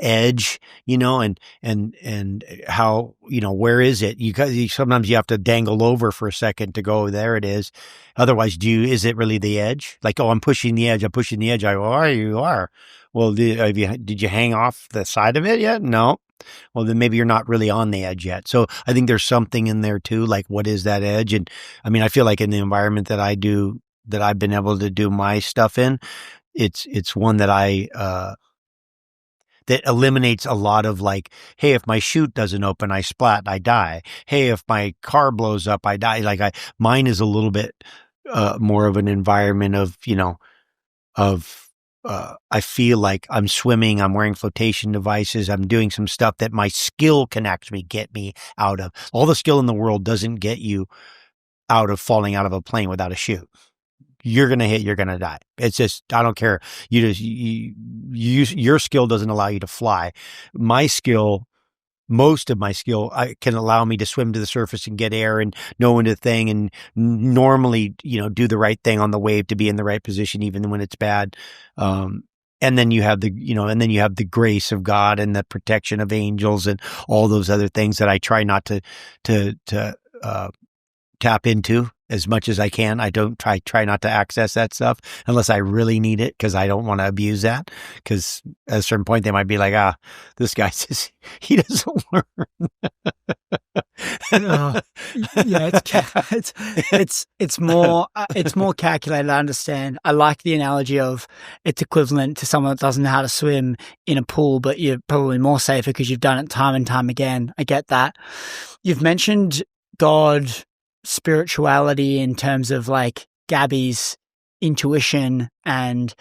edge, you know, and how, you know, where is it? Sometimes you have to dangle over for a second to go, there it is. Otherwise, is it really the edge? Like, oh, I'm pushing the edge. I go, oh, you are. Well, did you hang off the side of it yet? No. Well, then maybe you're not really on the edge yet. So I think there's something in there too, like, what is that edge? And I mean, I feel like in the environment that I've been able to do my stuff in, it's one that that eliminates a lot of, like, hey, if my chute doesn't open, I splat, I die. Hey, if my car blows up, I die. Like, mine is a little bit, more of an environment of, you know, I feel like I'm swimming, I'm wearing flotation devices, I'm doing some stuff that my skill can actually get me out of. All the skill in the world doesn't get you out of falling out of a plane without a chute. You're going to hit, you're going to die. It's just, I don't care. Your skill doesn't allow you to fly. Most of my skill, can allow me to swim to the surface and get air and know when to thing, and normally, you know, do the right thing on the wave to be in the right position, even when it's bad. and then you have and then you have the grace of God and the protection of angels and all those other things that I try not to tap into as much as I can. I don't try not to access that stuff unless I really need it, because I don't want to abuse that, because at a certain point they might be like, this guy says he doesn't learn. Yeah, it's more calculated. I understand. I like the analogy of it's equivalent to someone that doesn't know how to swim in a pool, but you're probably more safer because you've done it time and time again. I get that. You've mentioned God, spirituality in terms of like Gabby's intuition, and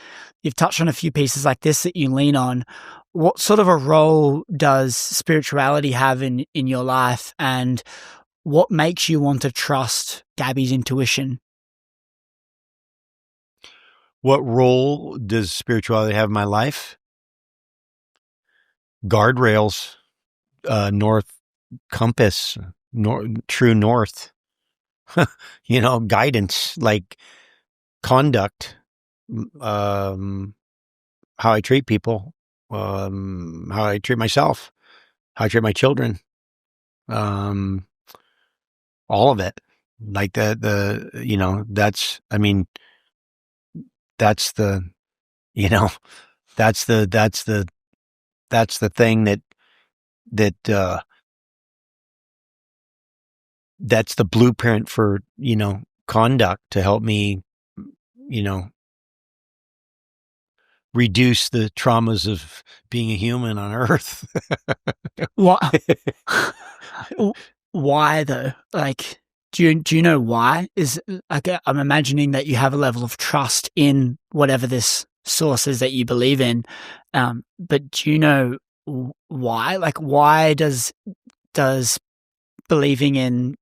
you've touched on a few pieces like this that you lean on. What sort of a role does spirituality have in your life, and what makes you want to trust Gabby's intuition? What role does spirituality have in my life? Guardrails, north compass, true north, guidance, like conduct, how I treat people, how I treat myself, how I treat my children, all of it. Like that's that's the, that's the thing that's the blueprint for, conduct to help me, reduce the traumas of being a human on Earth. Why? Why though? Like, do you know why? Is like I'm imagining that you have a level of trust in whatever this source is that you believe in, but do you know why? Like, why does believing in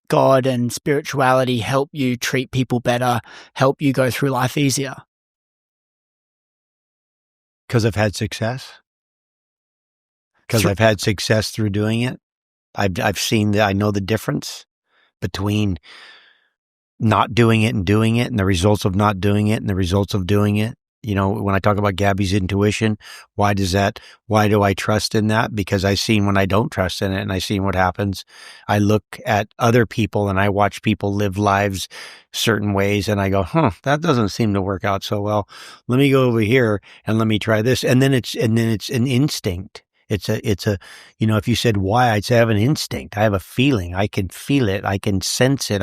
God and spirituality help you treat people better, help you go through life easier? Because I've had success. Because I've had success through doing it. I've seen I know the difference between not doing it and doing it, and the results of not doing it and the results of doing it. When I talk about Gabby's intuition, why do I trust in that? Because I've seen when I don't trust in it, and I've seen what happens. I look at other people and I watch people live lives certain ways, and I go, that doesn't seem to work out so well. Let me go over here and let me try this. And then it's an instinct. It's a, if you said why, I'd say I have an instinct. I have a feeling. I can feel it. I can sense it.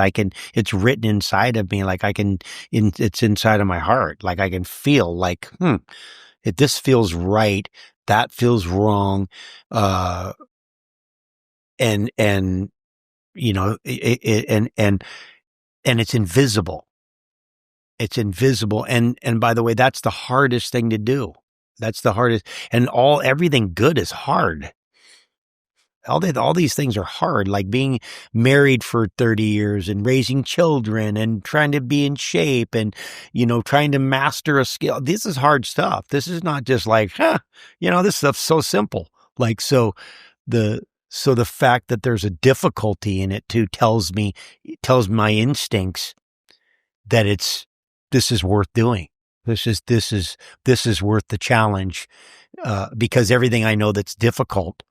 It's written inside of me. Like it's inside of my heart. Like I can feel like, if this feels right, that feels wrong. And it's invisible. It's invisible. And by the way, that's the hardest thing to do. That's the hardest. And everything good is hard. All these things are hard, like being married for 30 years and raising children and trying to be in shape and, trying to master a skill. This is hard stuff. This is not just like, this stuff's so simple. Like, so the fact that there's a difficulty in it too tells my instincts that this is worth doing. This is worth the challenge, because everything I know that's difficult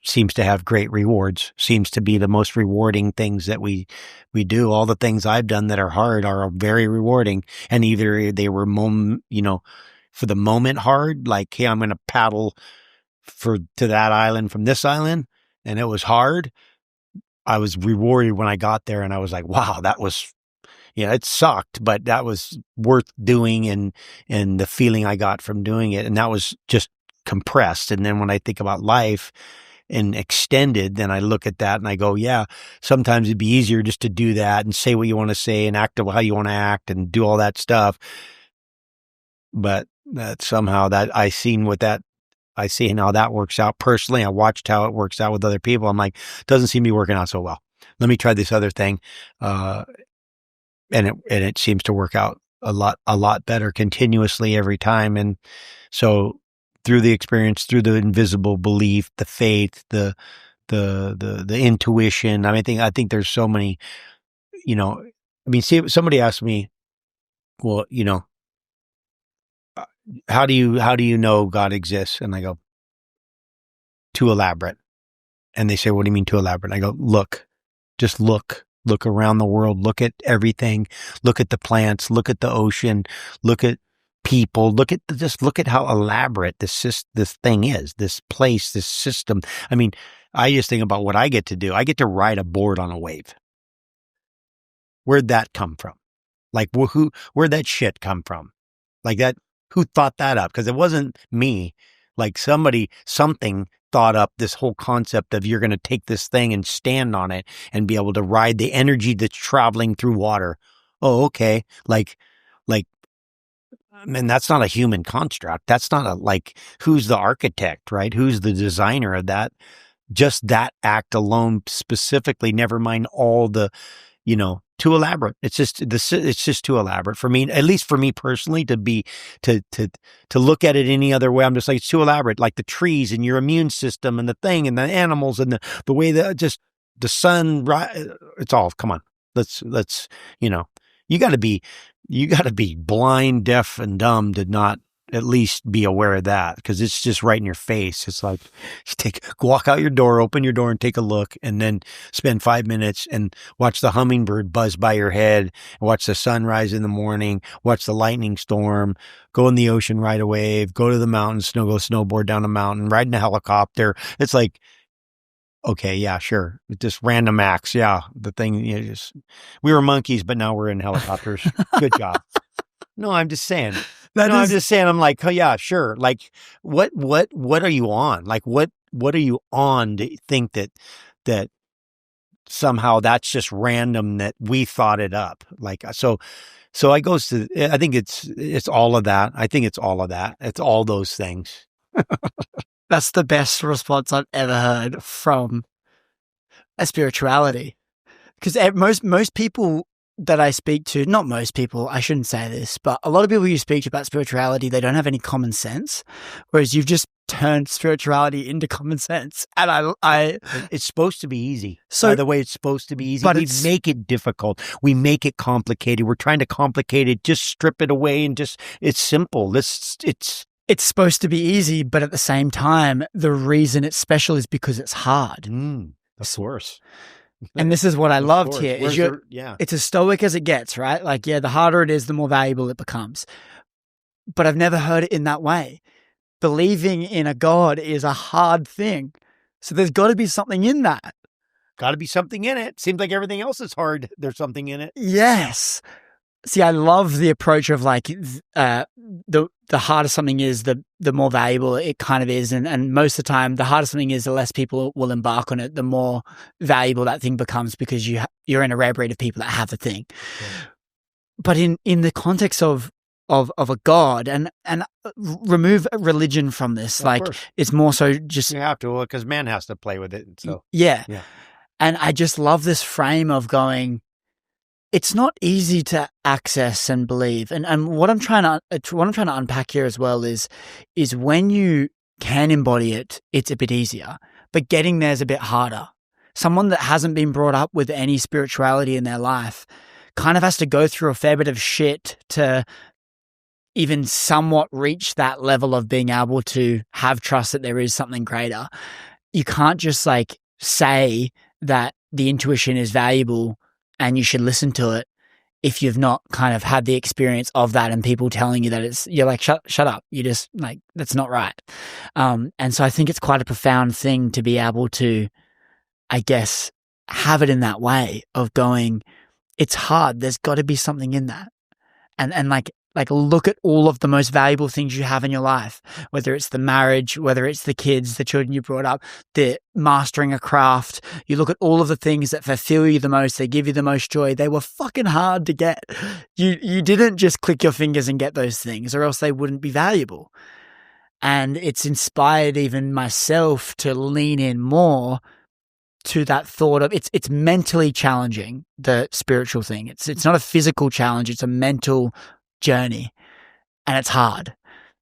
seems to have great rewards, seems to be the most rewarding things that we do. All the things I've done that are hard are very rewarding. And either they were, for the moment hard, like, hey, I'm going to paddle to that island from this island, and it was hard. I was rewarded when I got there, and I was like, wow, that was, it sucked, but that was worth doing, and the feeling I got from doing it. And that was just compressed. And then when I think about life and extended, then I look at that and I go, yeah, sometimes it'd be easier just to do that and say what you want to say and act how you want to act and do all that stuff. But that somehow I seen how that works out personally. I watched how it works out with other people. I'm like, doesn't seem to be working out so well. Let me try this other thing. And it seems to work out a lot better continuously every time. And so through the experience, through the invisible belief, the faith, the intuition, I think there's so many, see, somebody asked me, well, how do you know God exists? And I go, too elaborate. And they say, what do you mean too elaborate? I go, look, just look around the world, look at everything, look at the plants, look at the ocean, look at people, look at how elaborate this thing is, this place, this system. I mean, I just think about what I get to do. I get to ride a board on a wave. Where'd that come from? Like, where'd that shit come from? Like that, who thought that up? Because it wasn't me. Like something thought up this whole concept of you're going to take this thing and stand on it and be able to ride the energy that's traveling through water. Oh, okay. Like, and that's not a human construct. That's not who's the architect, right? Who's the designer of that? Just that act alone specifically, never mind all the, too elaborate. It's just too elaborate for me, at least for me personally, to look at it any other way. I'm just like, it's too elaborate, like the trees and your immune system and the thing and the animals and the way that just the sun, it's all, come on, let's, you gotta be blind, deaf and dumb to not at least be aware of that, because it's just right in your face. It's like, walk out your door, open your door and take a look, and then spend 5 minutes and watch the hummingbird buzz by your head, watch the sunrise in the morning, watch the lightning storm, go in the ocean, ride a wave, go to the mountains, go snowboard down a mountain, ride in a helicopter. It's like, okay, yeah, sure. Just random acts. Yeah. The thing, we were monkeys, but now we're in helicopters. Good job. No, I'm just saying. I'm like, oh yeah, sure. Like, what are you on? Like, what are you on to think that somehow that's just random, that we thought it up? Like, so I goes to, I think it's all of that. I think it's all of that. It's all those things. That's the best response I've ever heard from a spirituality. Because most people that I speak to, not most people, I shouldn't say this, but a lot of people you speak to about spirituality, they don't have any common sense, whereas you've just turned spirituality into common sense. And it's supposed to be easy. So, by the way, it's supposed to be easy. But we make it difficult. We make it complicated. We're trying to complicate it. Just strip it away and it's simple. It's supposed to be easy, but at the same time, the reason it's special is because it's hard. Of course. And this is what I loved here. It's as stoic as it gets, right? Like, yeah, the harder it is, the more valuable it becomes. But I've never heard it in that way. Believing in a God is a hard thing. So there's got to be something in that. Got to be something in it. Seems like everything else is hard. There's something in it. Yes. See, I love the approach of like the harder something is, the more valuable it kind of is. And most of the time, the harder something is, the less people will embark on it, the more valuable that thing becomes, because you're in a rare breed of people that have the thing. Yeah. But in the context of a God, and remove religion from this, it's more so just... You have to, because man has to play with it. So yeah. And I just love this frame of going, it's not easy to access and believe. And what I'm trying to unpack here as well is when you can embody it, it's a bit easier, but getting there is a bit harder. Someone that hasn't been brought up with any spirituality in their life kind of has to go through a fair bit of shit to even somewhat reach that level of being able to have trust that there is something greater. You can't just like say that the intuition is valuable and you should listen to it if you've not kind of had the experience of that, and people telling you that you're like, shut up. You just like, that's not right. And so I think it's quite a profound thing to be able to, I guess, have it in that way of going, it's hard. There's got to be something in that. And like look at all of the most valuable things you have in your life, whether it's the marriage, whether it's the kids, the children you brought up, the mastering a craft. You look at all of the things that fulfill you the most, they give you the most joy. They were fucking hard to get. You didn't just click your fingers and get those things, or else they wouldn't be valuable. And it's inspired even myself to lean in more to that thought of it's mentally challenging, the spiritual thing. It's not a physical challenge, it's a mental journey, and it's hard.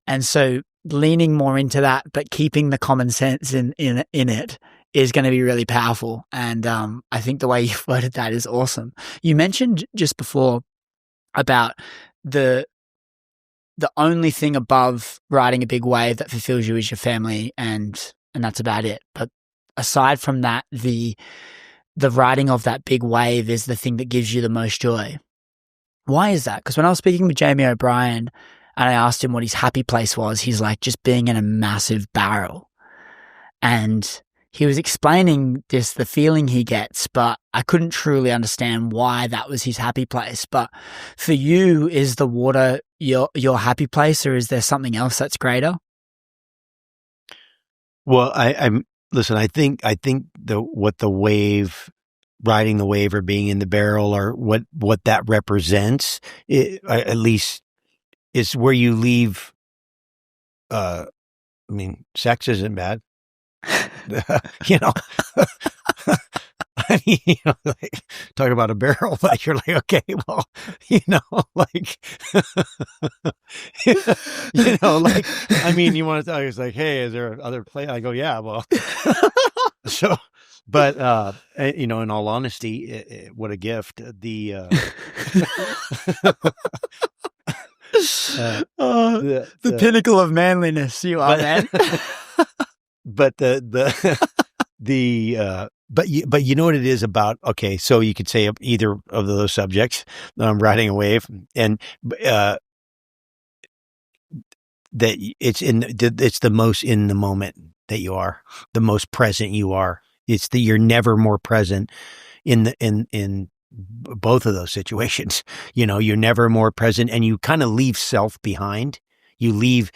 And so leaning more into that, but keeping the common sense in it is going to be really powerful. And I think the way you worded that is awesome. You mentioned just before about the the only thing above riding a big wave that fulfills you is your family, and that's about it. But aside from that, the riding of that big wave is the thing that gives you the most joy. Why is that? Because when I was speaking with Jamie O'Brien and I asked him what his happy place was, he's like, just being in a massive barrel. And he was explaining this, the feeling he gets, but I couldn't truly understand why that was his happy place. But for you, is the water your happy place, or is there something else that's greater? Well, I'm listen. I think what the wave, riding the wave or being in the barrel, or what that represents, at least, is where you leave. I mean, sex isn't bad. You know, I mean, like, talk about a barrel, but you're like, okay, well, like, like, I mean, you want to tell, it's like, hey, is there other play? I go, yeah, well, so, but, in all honesty, what a gift. The pinnacle of manliness you are, man. But but you know what it is about? Okay, so you could say either of those subjects, riding a wave, and that it's the most in the moment that you are, the most present you are. It's you're never more present in both of those situations. You're never more present, and you kind of leave self behind. You leave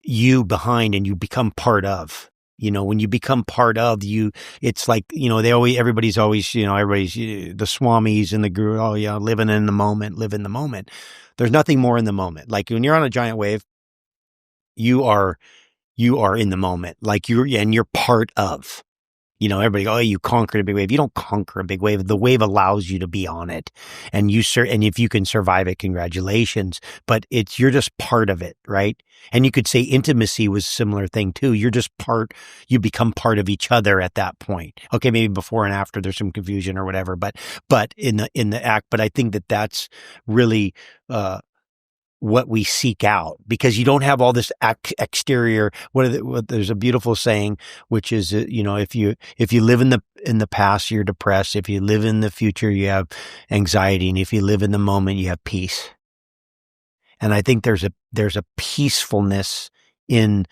you behind, and you become part of. When you become part of you, it's like, everybody's always, everybody's the swamis and the guru. Oh yeah, living in the moment, live in the moment. There's nothing more in the moment. Like when you're on a giant wave, you are in the moment. Like you're part of. Everybody go, oh, you conquered a big wave. You don't conquer a big wave. The wave allows you to be on it, and and if you can survive it, congratulations. But you're just part of it, right? And you could say intimacy was a similar thing too. You're just you become part of each other at that point. Okay, maybe before and after there's some confusion or whatever, but in the act. But I think that that's really what we seek out, because you don't have all this exterior. There's a beautiful saying, which is, if you live in the past, you're depressed. If you live in the future, you have anxiety. And if you live in the moment, you have peace. And I think there's a peacefulness in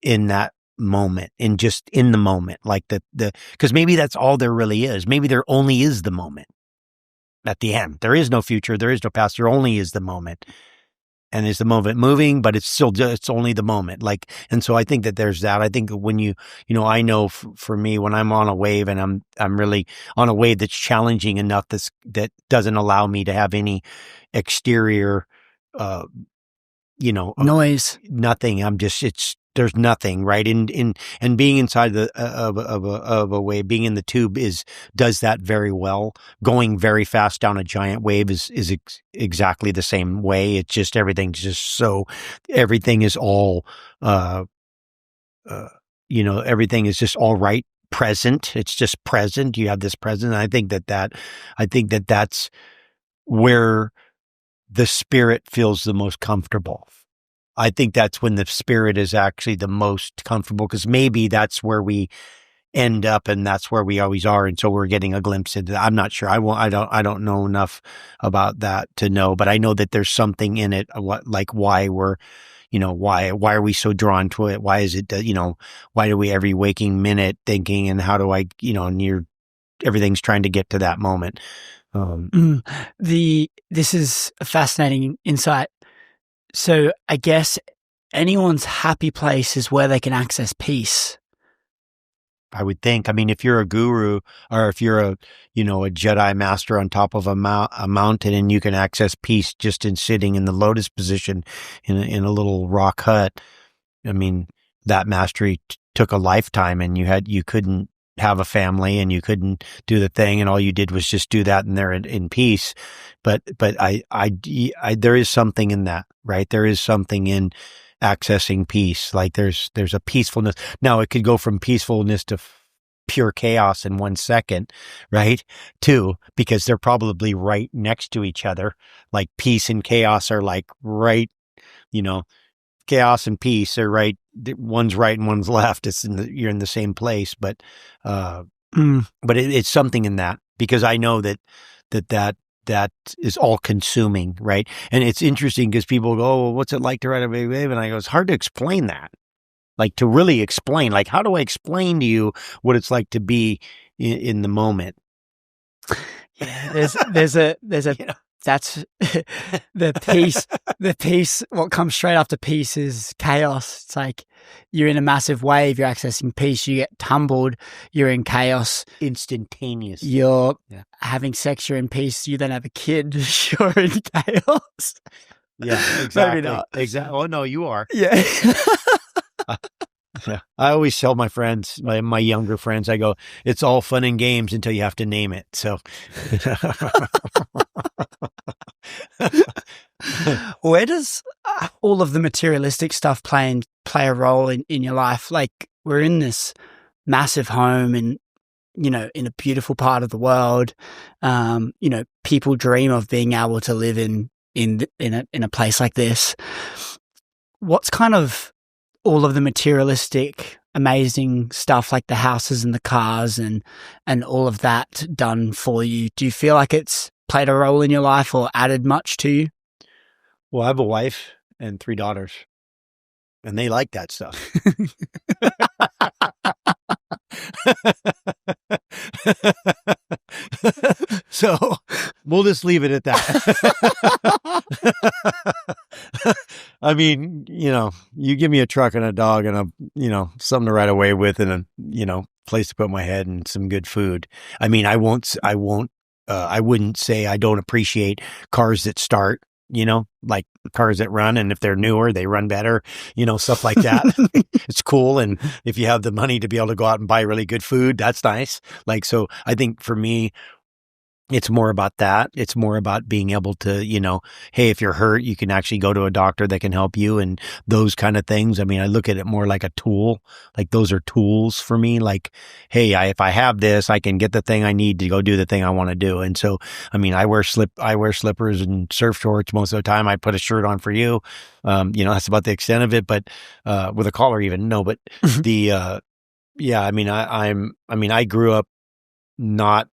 that moment, in the moment, like because maybe that's all there really is. Maybe there only is the moment at the end. There is no future. There is no past. There only is the moment. And is the moment moving, but it's still it's only the moment. Like, and so I think that there's that. I think when I know for me, when I'm on a wave and I'm really on a wave that's challenging enough that doesn't allow me to have any exterior, noise, nothing. There's nothing, right? And being inside of a wave, being in the tube does that very well. Going very fast down a giant wave is exactly the same way. It's just everything is all, everything is just all right. Present. It's just present. You have this present. And I think that that's where the spirit feels the most comfortable. I think that's when the spirit is actually the most comfortable, because maybe that's where we end up, and that's where we always are. And so we're getting a glimpse into that. I'm not sure. I don't know enough about that to know, but I know that there's something in it. Like why we're, why are we so drawn to it? Why is it that, why do we every waking minute thinking, and how do I, and everything's trying to get to that moment. This is a fascinating insight. So I guess anyone's happy place is where they can access peace. I would think. I mean, if you're a guru, or if you're a Jedi master on top of a mountain, and you can access peace just in sitting in the lotus position in a little rock hut, I mean, that mastery took a lifetime, and you couldn't have a family, and you couldn't do the thing, and all you did was just do that, and they're in peace. But I there is something in that, right? There is something in accessing peace. Like there's a peacefulness. Now it could go from peacefulness to pure chaos in 1 second, right? Too, because they're probably right next to each other. Like peace and chaos are like right you know, chaos and peace are right. One's right and one's left. You're in the same place, but it's something in that, because I know that is all consuming, right? And it's interesting because people go, "Oh, well, what's it like to ride a big wave?" And I go, "It's hard to explain that. Like, to really explain, like, how do I explain to you what it's like to be in the moment?" Yeah, there's a that's the peace. What comes straight after peace is chaos. It's like you're in a massive wave, you're accessing peace, you get tumbled, you're in chaos. Instantaneous. You're having sex, you're in peace, you then have a kid, you're in chaos. Yeah, exactly. Maybe not. Exactly. Oh no, you are. Yeah. Yeah. I always tell my friends, my younger friends, I go, it's all fun and games until you have to name it. So where does all of the materialistic stuff play a role in your life? Like, we're in this massive home and, you know, in a beautiful part of the world. You know, people dream of being able to live in a place like this. What's kind of all of the materialistic, amazing stuff, like the houses and the cars and all of that, done for you? Do you feel like it's played a role in your life or added much to you? Well, I have a wife and 3 daughters, and they like that stuff. So we'll just leave it at that. I mean, you know, you give me a truck and a dog and something to ride away with and a, place to put my head and some good food. I mean, I wouldn't say I don't appreciate cars that start, like cars that run, and if they're newer, they run better, stuff like that. It's cool. And if you have the money to be able to go out and buy really good food, that's nice. Like, so I think for me, it's more about that. It's more about being able to, hey, if you're hurt, you can actually go to a doctor that can help you and those kind of things. I mean, I look at it more like a tool. Like, those are tools for me. Like, hey, if I have this, I can get the thing I need to go do the thing I want to do. And so, I mean, I wear slippers and surf shorts most of the time. I put a shirt on for you. That's about the extent of it, but with a collar even. No, but I grew up not,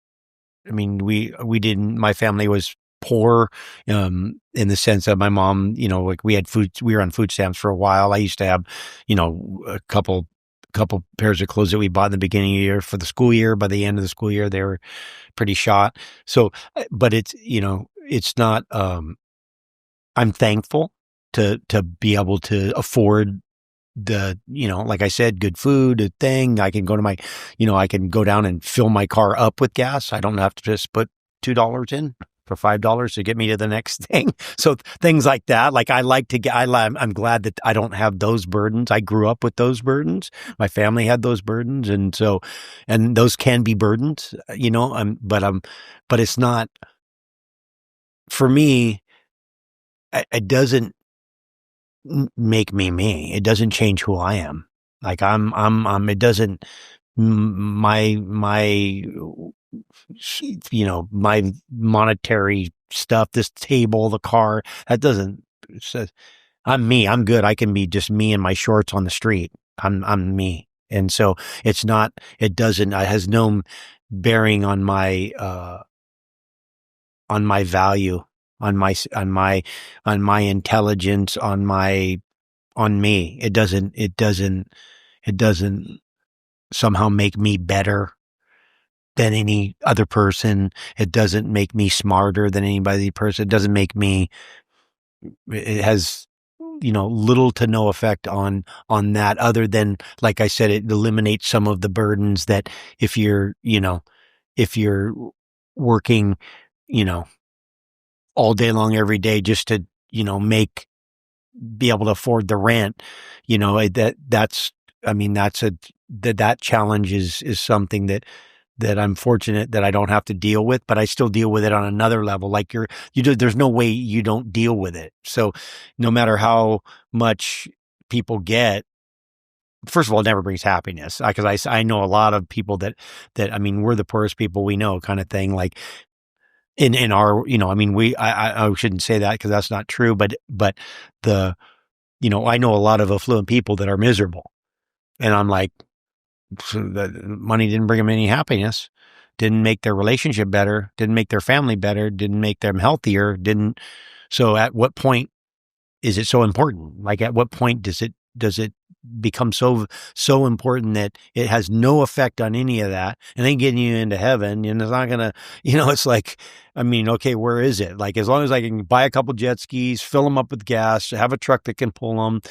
we didn't, my family was poor, in the sense that my mom, like, we were on food stamps for a while. I used to have, a couple pairs of clothes that we bought in the beginning of the year for the school year. By the end of the school year, they were pretty shot. So, but it's, it's not, I'm thankful to be able to afford the, like I said, good food, a thing. I can go to I can go down and fill my car up with gas. I don't have to just put $2 in for $5 to get me to the next thing. So things like that. Like, I'm glad that I don't have those burdens. I grew up with those burdens. My family had those burdens. And so, and those can be burdens, but it's not, for me, it doesn't make me. It doesn't change who I am. Like, it doesn't, my monetary stuff, this table, the car, that doesn't, I'm me. I'm good. I can be just me in my shorts on the street. I'm me. And so it has no bearing on my value, on my intelligence, on me. It doesn't somehow make me better than any other person. It doesn't make me smarter than anybody person. It doesn't make me, it has, little to no effect on that, other than, like I said, it eliminates some of the burdens that if you're working, all day long, every day, just to, be able to afford the rent, that challenge is something that I'm fortunate that I don't have to deal with, but I still deal with it on another level. Like, there's no way you don't deal with it. So no matter how much people get, first of all, it never brings happiness, because I know a lot of people that we're the poorest people we know, kind of thing. Like, in our, I mean, I shouldn't say that because that's not true, but the, I know a lot of affluent people that are miserable, and I'm like, so the money didn't bring them any happiness, didn't make their relationship better, didn't make their family better, didn't make them healthier, didn't. So at what point is it so important? Like, at what point does it become so important that it has no effect on any of that, and then getting you into heaven, and it's not gonna, it's like, I mean, okay, where is it? Like, as long as I can buy a couple jet skis, fill them up with gas, have a truck that can pull them,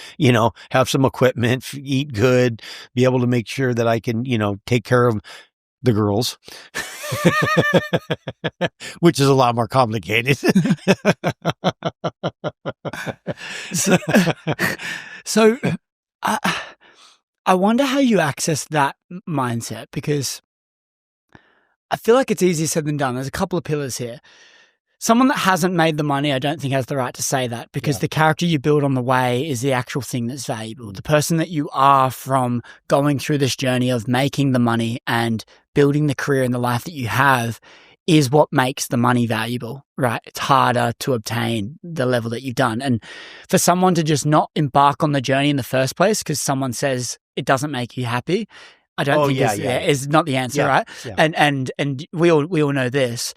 have some equipment, eat good, be able to make sure that I can, take care of the girls, which is a lot more complicated. So I wonder how you access that mindset, because I feel like it's easier said than done. There's a couple of pillars here. Someone that hasn't made the money, I don't think has the right to say that, because the character you build on the way is the actual thing that's valuable. The person that you are from going through this journey of making the money and building the career and the life that you have is what makes the money valuable, right? It's harder to obtain the level that you've done. And for someone to just not embark on the journey in the first place because someone says it doesn't make you happy, I don't think is not the answer, right? Yeah. And we all know this.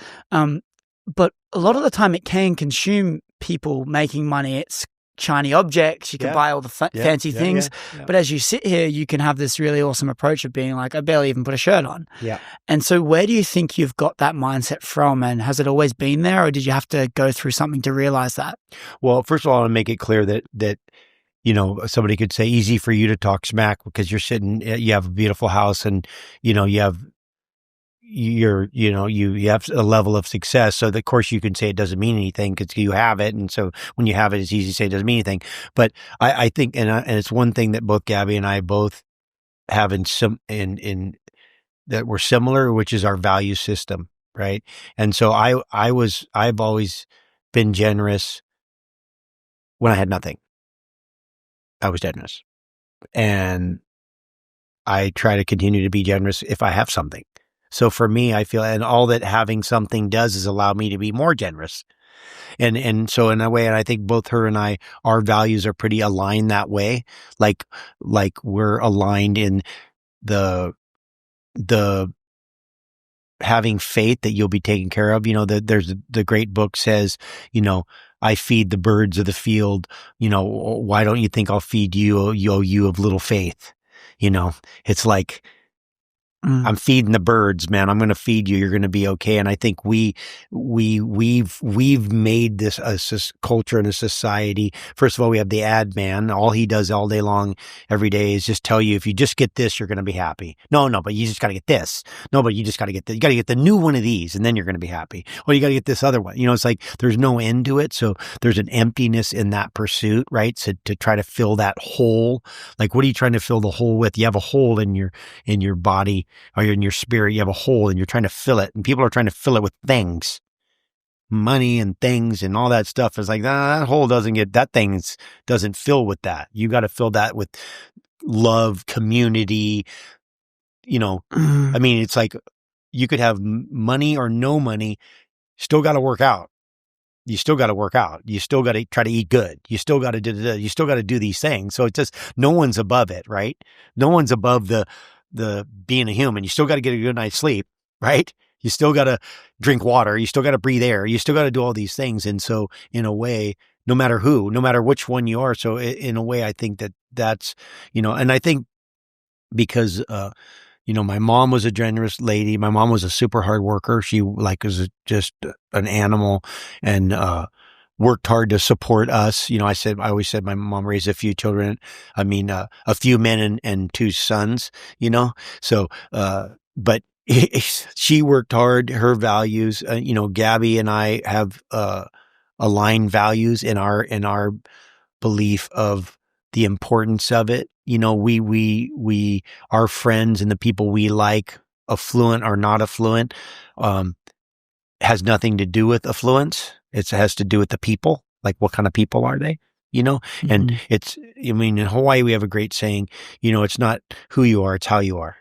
But a lot of the time it can consume people making money. It's shiny objects. You can buy all the fancy things. Yeah. But as you sit here, you can have this really awesome approach of being like, I barely even put a shirt on. Yeah. And so where do you think you've got that mindset from? And has it always been there, or did you have to go through something to realize that? Well, first of all, I want to make it clear that somebody could say easy for you to talk smack because you're sitting, you have a beautiful house, and, you have a level of success. So of course you can say it doesn't mean anything because you have it. And so when you have it, it's easy to say it doesn't mean anything. But I think, and it's one thing that both Gabby and I both have in that we're similar, which is our value system. Right. And so I've always been generous when I had nothing. I was generous, and I try to continue to be generous if I have something. So for me, I feel, and all that having something does is allow me to be more generous. And so in a way, and I think both her and I, our values are pretty aligned that way. Like we're aligned in the having faith that you'll be taken care of. There's the great book says, I feed the birds of the field. Why don't you think I'll feed you, you of little faith? It's like, I'm feeding the birds, man. I'm going to feed you. You're going to be okay. And I think we've made this a culture and a society. First of all, we have the ad man. All he does all day long, every day, is just tell you, if you just get this, you're going to be happy. No, but you just got to get this. No, but you just got to get you got to get the new one of these, and then you're going to be happy. Well, you got to get this other one. It's like there's no end to it. So there's an emptiness in that pursuit, right? So to try to fill that hole, like, what are you trying to fill the hole with? You have a hole in your body, or you're in your spirit, you have a hole, and you're trying to fill it, and people are trying to fill it with things, money and things and all that stuff. It's like, that hole doesn't fill with that. You got to fill that with love, community. I mean, it's like you could have money or no money, still got to work out. You still got to work out. You still got to try to eat good. You still got to do these things. So it's just, no one's above it, right? No one's above the being a human. You still got to get a good night's sleep, right? You still got to drink water. You still got to breathe air. You still got to do all these things. And so in a way, no matter which one you are. So in a way, I think that's, and I think because, my mom was a generous lady. My mom was a super hard worker. She was just an animal, and, worked hard to support us. I always said my mom raised a few children. I mean, a few men and two sons, so, but she worked hard, her values, Gabby and I have, aligned values in our belief of the importance of it. We, our friends and the people we like, affluent or not affluent, has nothing to do with affluence. It has to do with the people. Like, what kind of people are they? And in Hawaii, we have a great saying, it's not who you are, it's how you are.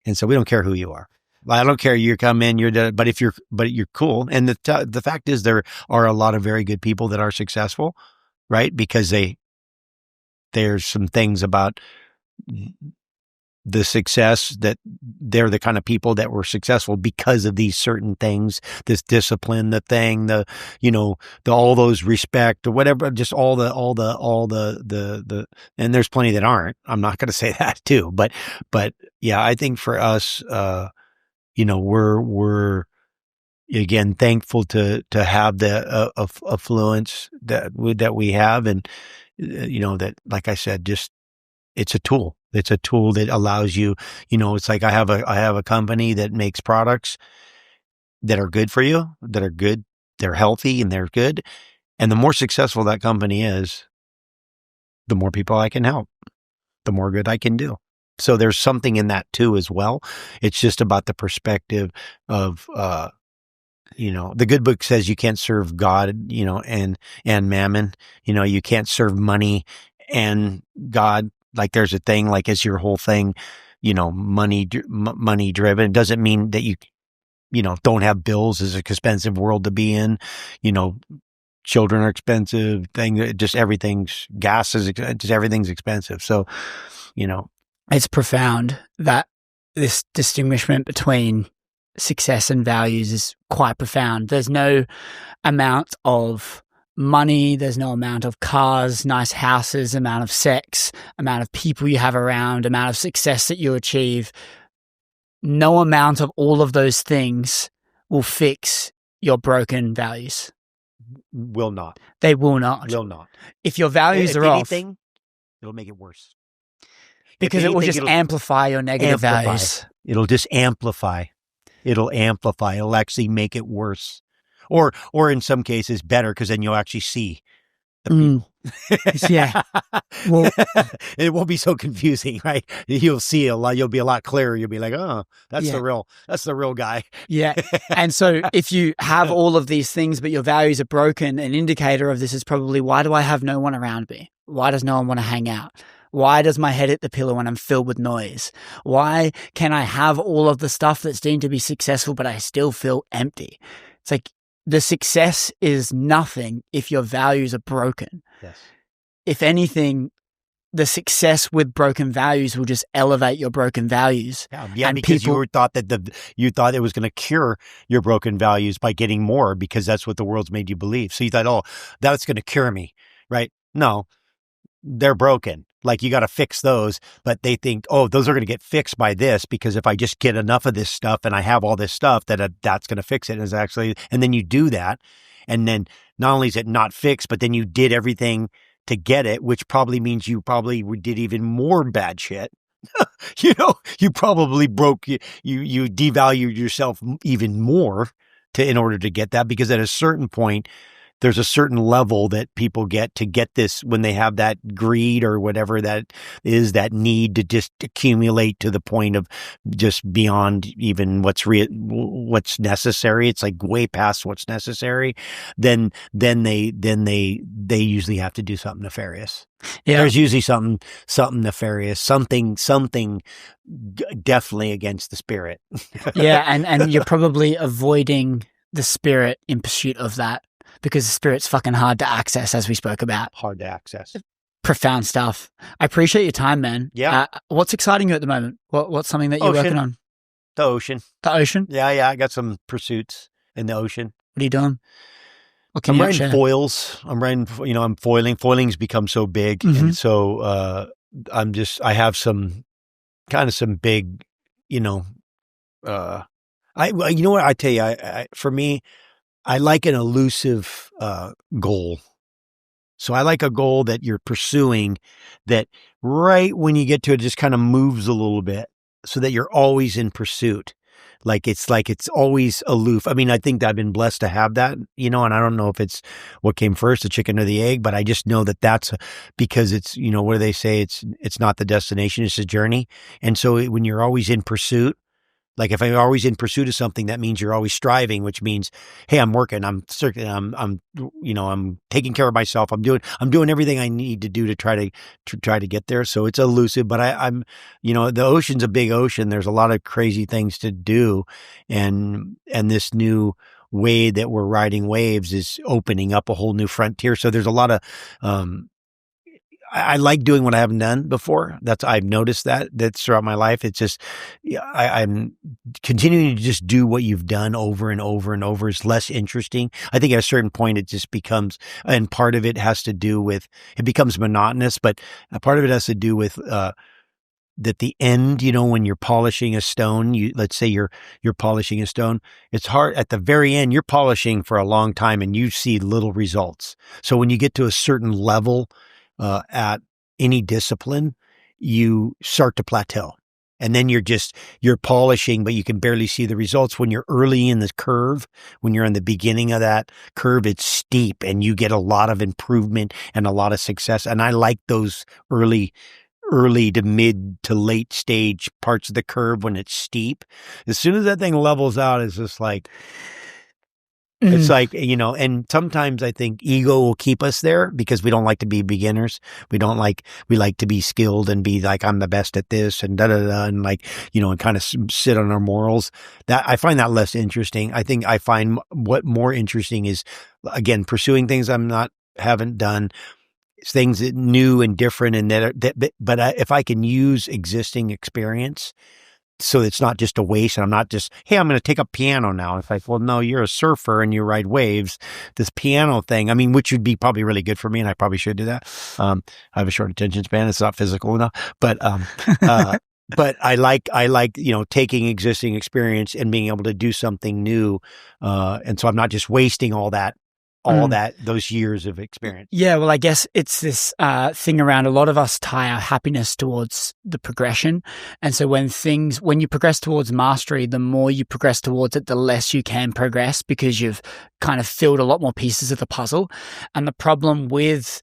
And so we don't care who you are. I don't care. You come in, but you're cool. And the fact is, there are a lot of very good people that are successful, right? Because there's some things about the success that they're the kind of people that were successful because of these certain things, this discipline, all those respect or whatever, just all the, and there's plenty that aren't. I'm not going to say that too, but yeah, I think for us, we're again thankful to have the affluence that we have, and that, like I said, just it's a tool. It's a tool that allows you. It's like I have a company that makes products that are good for you, that are good, they're healthy, and they're good. And the more successful that company is, the more people I can help, the more good I can do. So there's something in that too as well. It's just about the perspective of, the good book says you can't serve God, and mammon. You can't serve money and God. Like there's a thing, like it's your whole thing, money driven. It doesn't mean that you don't have bills. It's an expensive world to be in. Children are expensive. Just everything's gas is just everything's expensive. So, it's profound that this distinguishment between success and values is quite profound. There's no amount of money, there's no amount of cars, nice houses, amount of sex, amount of people you have around, amount of success that you achieve. No amount of all of those things will fix your broken values. Will not. They will not. Will not. If your values are off, it'll make it worse. Because it will just amplify your negative values. It'll just amplify. It'll amplify. It'll actually make it worse. Or in some cases better, because then you'll actually see the people. Yeah. Well, it won't be so confusing, right? You'll see a lot. You'll be a lot clearer. You'll be like, oh, that's the real guy. Yeah. And so if you have all of these things, but your values are broken, an indicator of this is probably, why do I have no one around me? Why does no one want to hang out? Why does my head hit the pillow when I'm filled with noise? Why can I have all of the stuff that's deemed to be successful, but I still feel empty? It's like, the success is nothing if your values are broken. Yes. If anything, the success with broken values will just elevate your broken values. Yeah, and because you thought it was going to cure your broken values by getting more, because that's what the world's made you believe. So you thought, oh, that's going to cure me, right? No, they're broken. Like, you got to fix those, but they think, oh, those are going to get fixed by this, because if I just get enough of this stuff and I have all this stuff, that's going to fix it. And then you do that. And then not only is it not fixed, but then you did everything to get it, which probably means you probably did even more bad shit. You probably you devalued yourself even more in order to get that, because at a certain point, there's a certain level that people get this when they have that greed or whatever that is, that need to just accumulate to the point of just beyond even what's necessary. It's like way past what's necessary. Then they usually have to do something nefarious. Yeah. There's usually something nefarious, something definitely against the spirit. Yeah. And you're probably avoiding the spirit in pursuit of that, because the spirit's fucking hard to access, as we spoke about. Hard to access. Profound stuff. I appreciate your time, man. Yeah. What's exciting you at the moment? What's something that you're working on? The ocean. The ocean? Yeah. I got some pursuits in the ocean. What are you doing? I'm writing foils. I'm foiling. Foiling's become so big. Mm-hmm. And so I have some big, you know what I tell you, for me, I like an elusive goal. So I like a goal that you're pursuing that right when you get to it, just kind of moves a little bit so that you're always in pursuit. Like it's always aloof. I mean, I think I've been blessed to have that, and I don't know if it's what came first, the chicken or the egg, but I just know that that's because it's, where they say it's not the destination, it's the journey. And so when you're always in pursuit, Like if I'm always in pursuit of something, that means you're always striving, which means, hey, I'm working, I'm taking care of myself. I'm doing everything I need to do to try to get there. So it's elusive, but I'm, the ocean's a big ocean. There's a lot of crazy things to do. And this new way that we're riding waves is opening up a whole new frontier. So there's a lot of, I like doing what I haven't done before. I've noticed that's throughout my life. It's just, I'm continuing to just do what you've done over and over and over is less interesting. I think at a certain point it just becomes, and part of it has to do with, it becomes monotonous, but a part of it has to do with, that the end, when you're polishing a stone, let's say you're polishing a stone, it's hard at the very end, you're polishing for a long time and you see little results. So when you get to a certain level, at any discipline, you start to plateau. And then you're polishing, but you can barely see the results. When you're early in the curve, when you're in the beginning of that curve, it's steep and you get a lot of improvement and a lot of success. And I like those early to mid to late stage parts of the curve when it's steep. As soon as that thing levels out, it's just like, it's like, and sometimes I think ego will keep us there because we don't like to be beginners. We like to be skilled and be like, I'm the best at this and and like, and kind of sit on our morals. That I find that less interesting. I think I find what more interesting is, again, pursuing things haven't done, things that new and different, and but if I can use existing experience, so it's not just a waste, and I'm not just, hey, I'm going to take up piano now. It's like, well, no, you're a surfer and you ride waves. This piano thing, which would be probably really good for me, and I probably should do that. I have a short attention span; it's not physical enough. But but I like taking existing experience and being able to do something new, and so I'm not just wasting all those years of experience. Yeah, well, I guess it's this thing around, a lot of us tie our happiness towards the progression. And so when you progress towards mastery, the more you progress towards it, the less you can progress because you've kind of filled a lot more pieces of the puzzle. And the problem with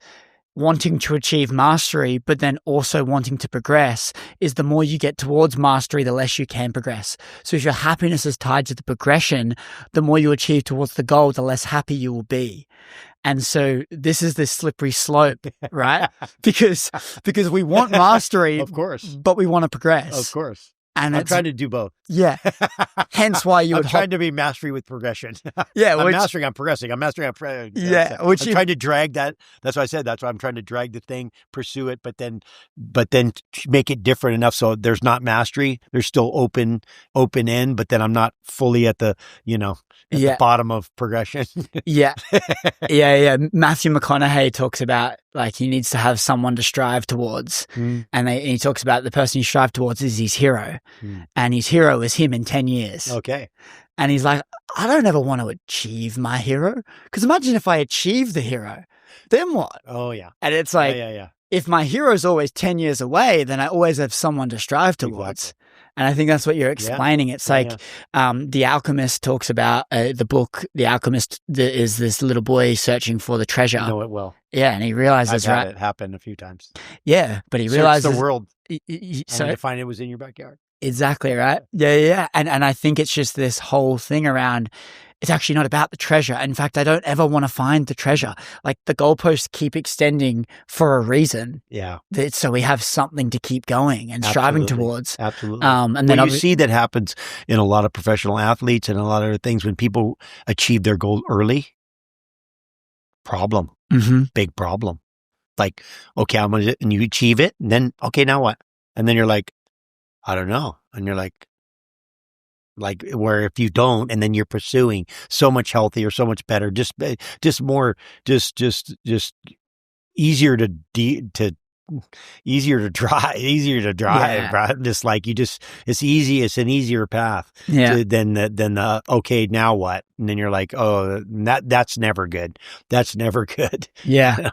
wanting to achieve mastery, but then also wanting to progress, is the more you get towards mastery, the less you can progress. So if your happiness is tied to the progression, the more you achieve towards the goal, the less happy you will be. And so this is this slippery slope, right? because we want mastery, of course, but we want to progress. Of course. And I'm trying to do both. Yeah. Hence why you would trying to be mastery with progression. Yeah. I'm mastering, I'm progressing. I'm mastering, I'm progressing. Yeah. I'm trying to drag that. That's what I said. That's why I'm trying to drag the thing, pursue it, but then make it different enough so there's not mastery. There's still open end, but then I'm not fully at the, the bottom of progression. Yeah. Matthew McConaughey talks about, like, he needs to have someone to strive towards. And he talks about the person you strive towards is his hero. And his hero is him in 10 years. Okay. And he's like, I don't ever want to achieve my hero. Because imagine if I achieve the hero, then what? Oh, yeah. And it's like, if my hero's always 10 years away, then I always have someone to strive towards. Exactly. And I think that's what you're explaining. It's like The Alchemist talks about the book. The Alchemist is this little boy searching for the treasure. I know it well. Yeah, and he realizes, I've had it happen a few times. Yeah, but he realizes the world. So to find it was in your backyard. Exactly, right? Yeah. And I think it's just this whole thing around, it's actually not about the treasure. In fact, I don't ever want to find the treasure. Like, the goalposts keep extending for a reason. Yeah. So we have something to keep going and striving towards. Absolutely. And then you see that happens in a lot of professional athletes and a lot of other things when people achieve their goal early. Problem. Big problem. Like, okay, and you achieve it, and then, okay, now what? And then you're like, I don't know. And you're like where if you don't, and then you're pursuing so much healthier, so much better, just more, just easier to drive, right? Just like it's easy. It's an easier path than okay, now what? And then you're like, oh, that's never good. That's never good. Yeah.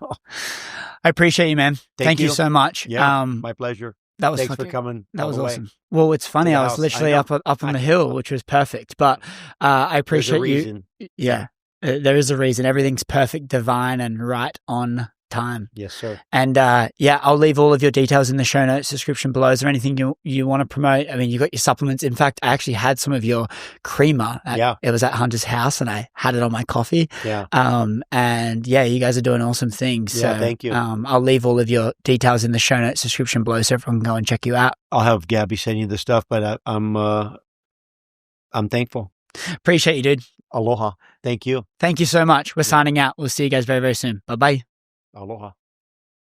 I appreciate you, man. Thank you so much. Yeah, my pleasure. Thanks for coming. That was awesome. Well, it's funny. I was literally up on the hill, which was perfect. But I appreciate you. Yeah, there is a reason. Everything's perfect, divine, and right on time. Yes, sir. And yeah, I'll leave all of your details in the show notes description below. Is there anything you want to promote? I mean, you got your supplements. In fact, I actually had some of your creamer. It was at Hunter's house, and I had it on my coffee. Yeah. And yeah, you guys are doing awesome things. Yeah, so, thank you. I'll leave all of your details in the show notes description below, so everyone can go and check you out. I'll have Gabby send you the stuff, but I'm thankful. Appreciate you, dude. Aloha. Thank you. Thank you so much. We're signing out. We'll see you guys very, very soon. Bye-bye. Aloha.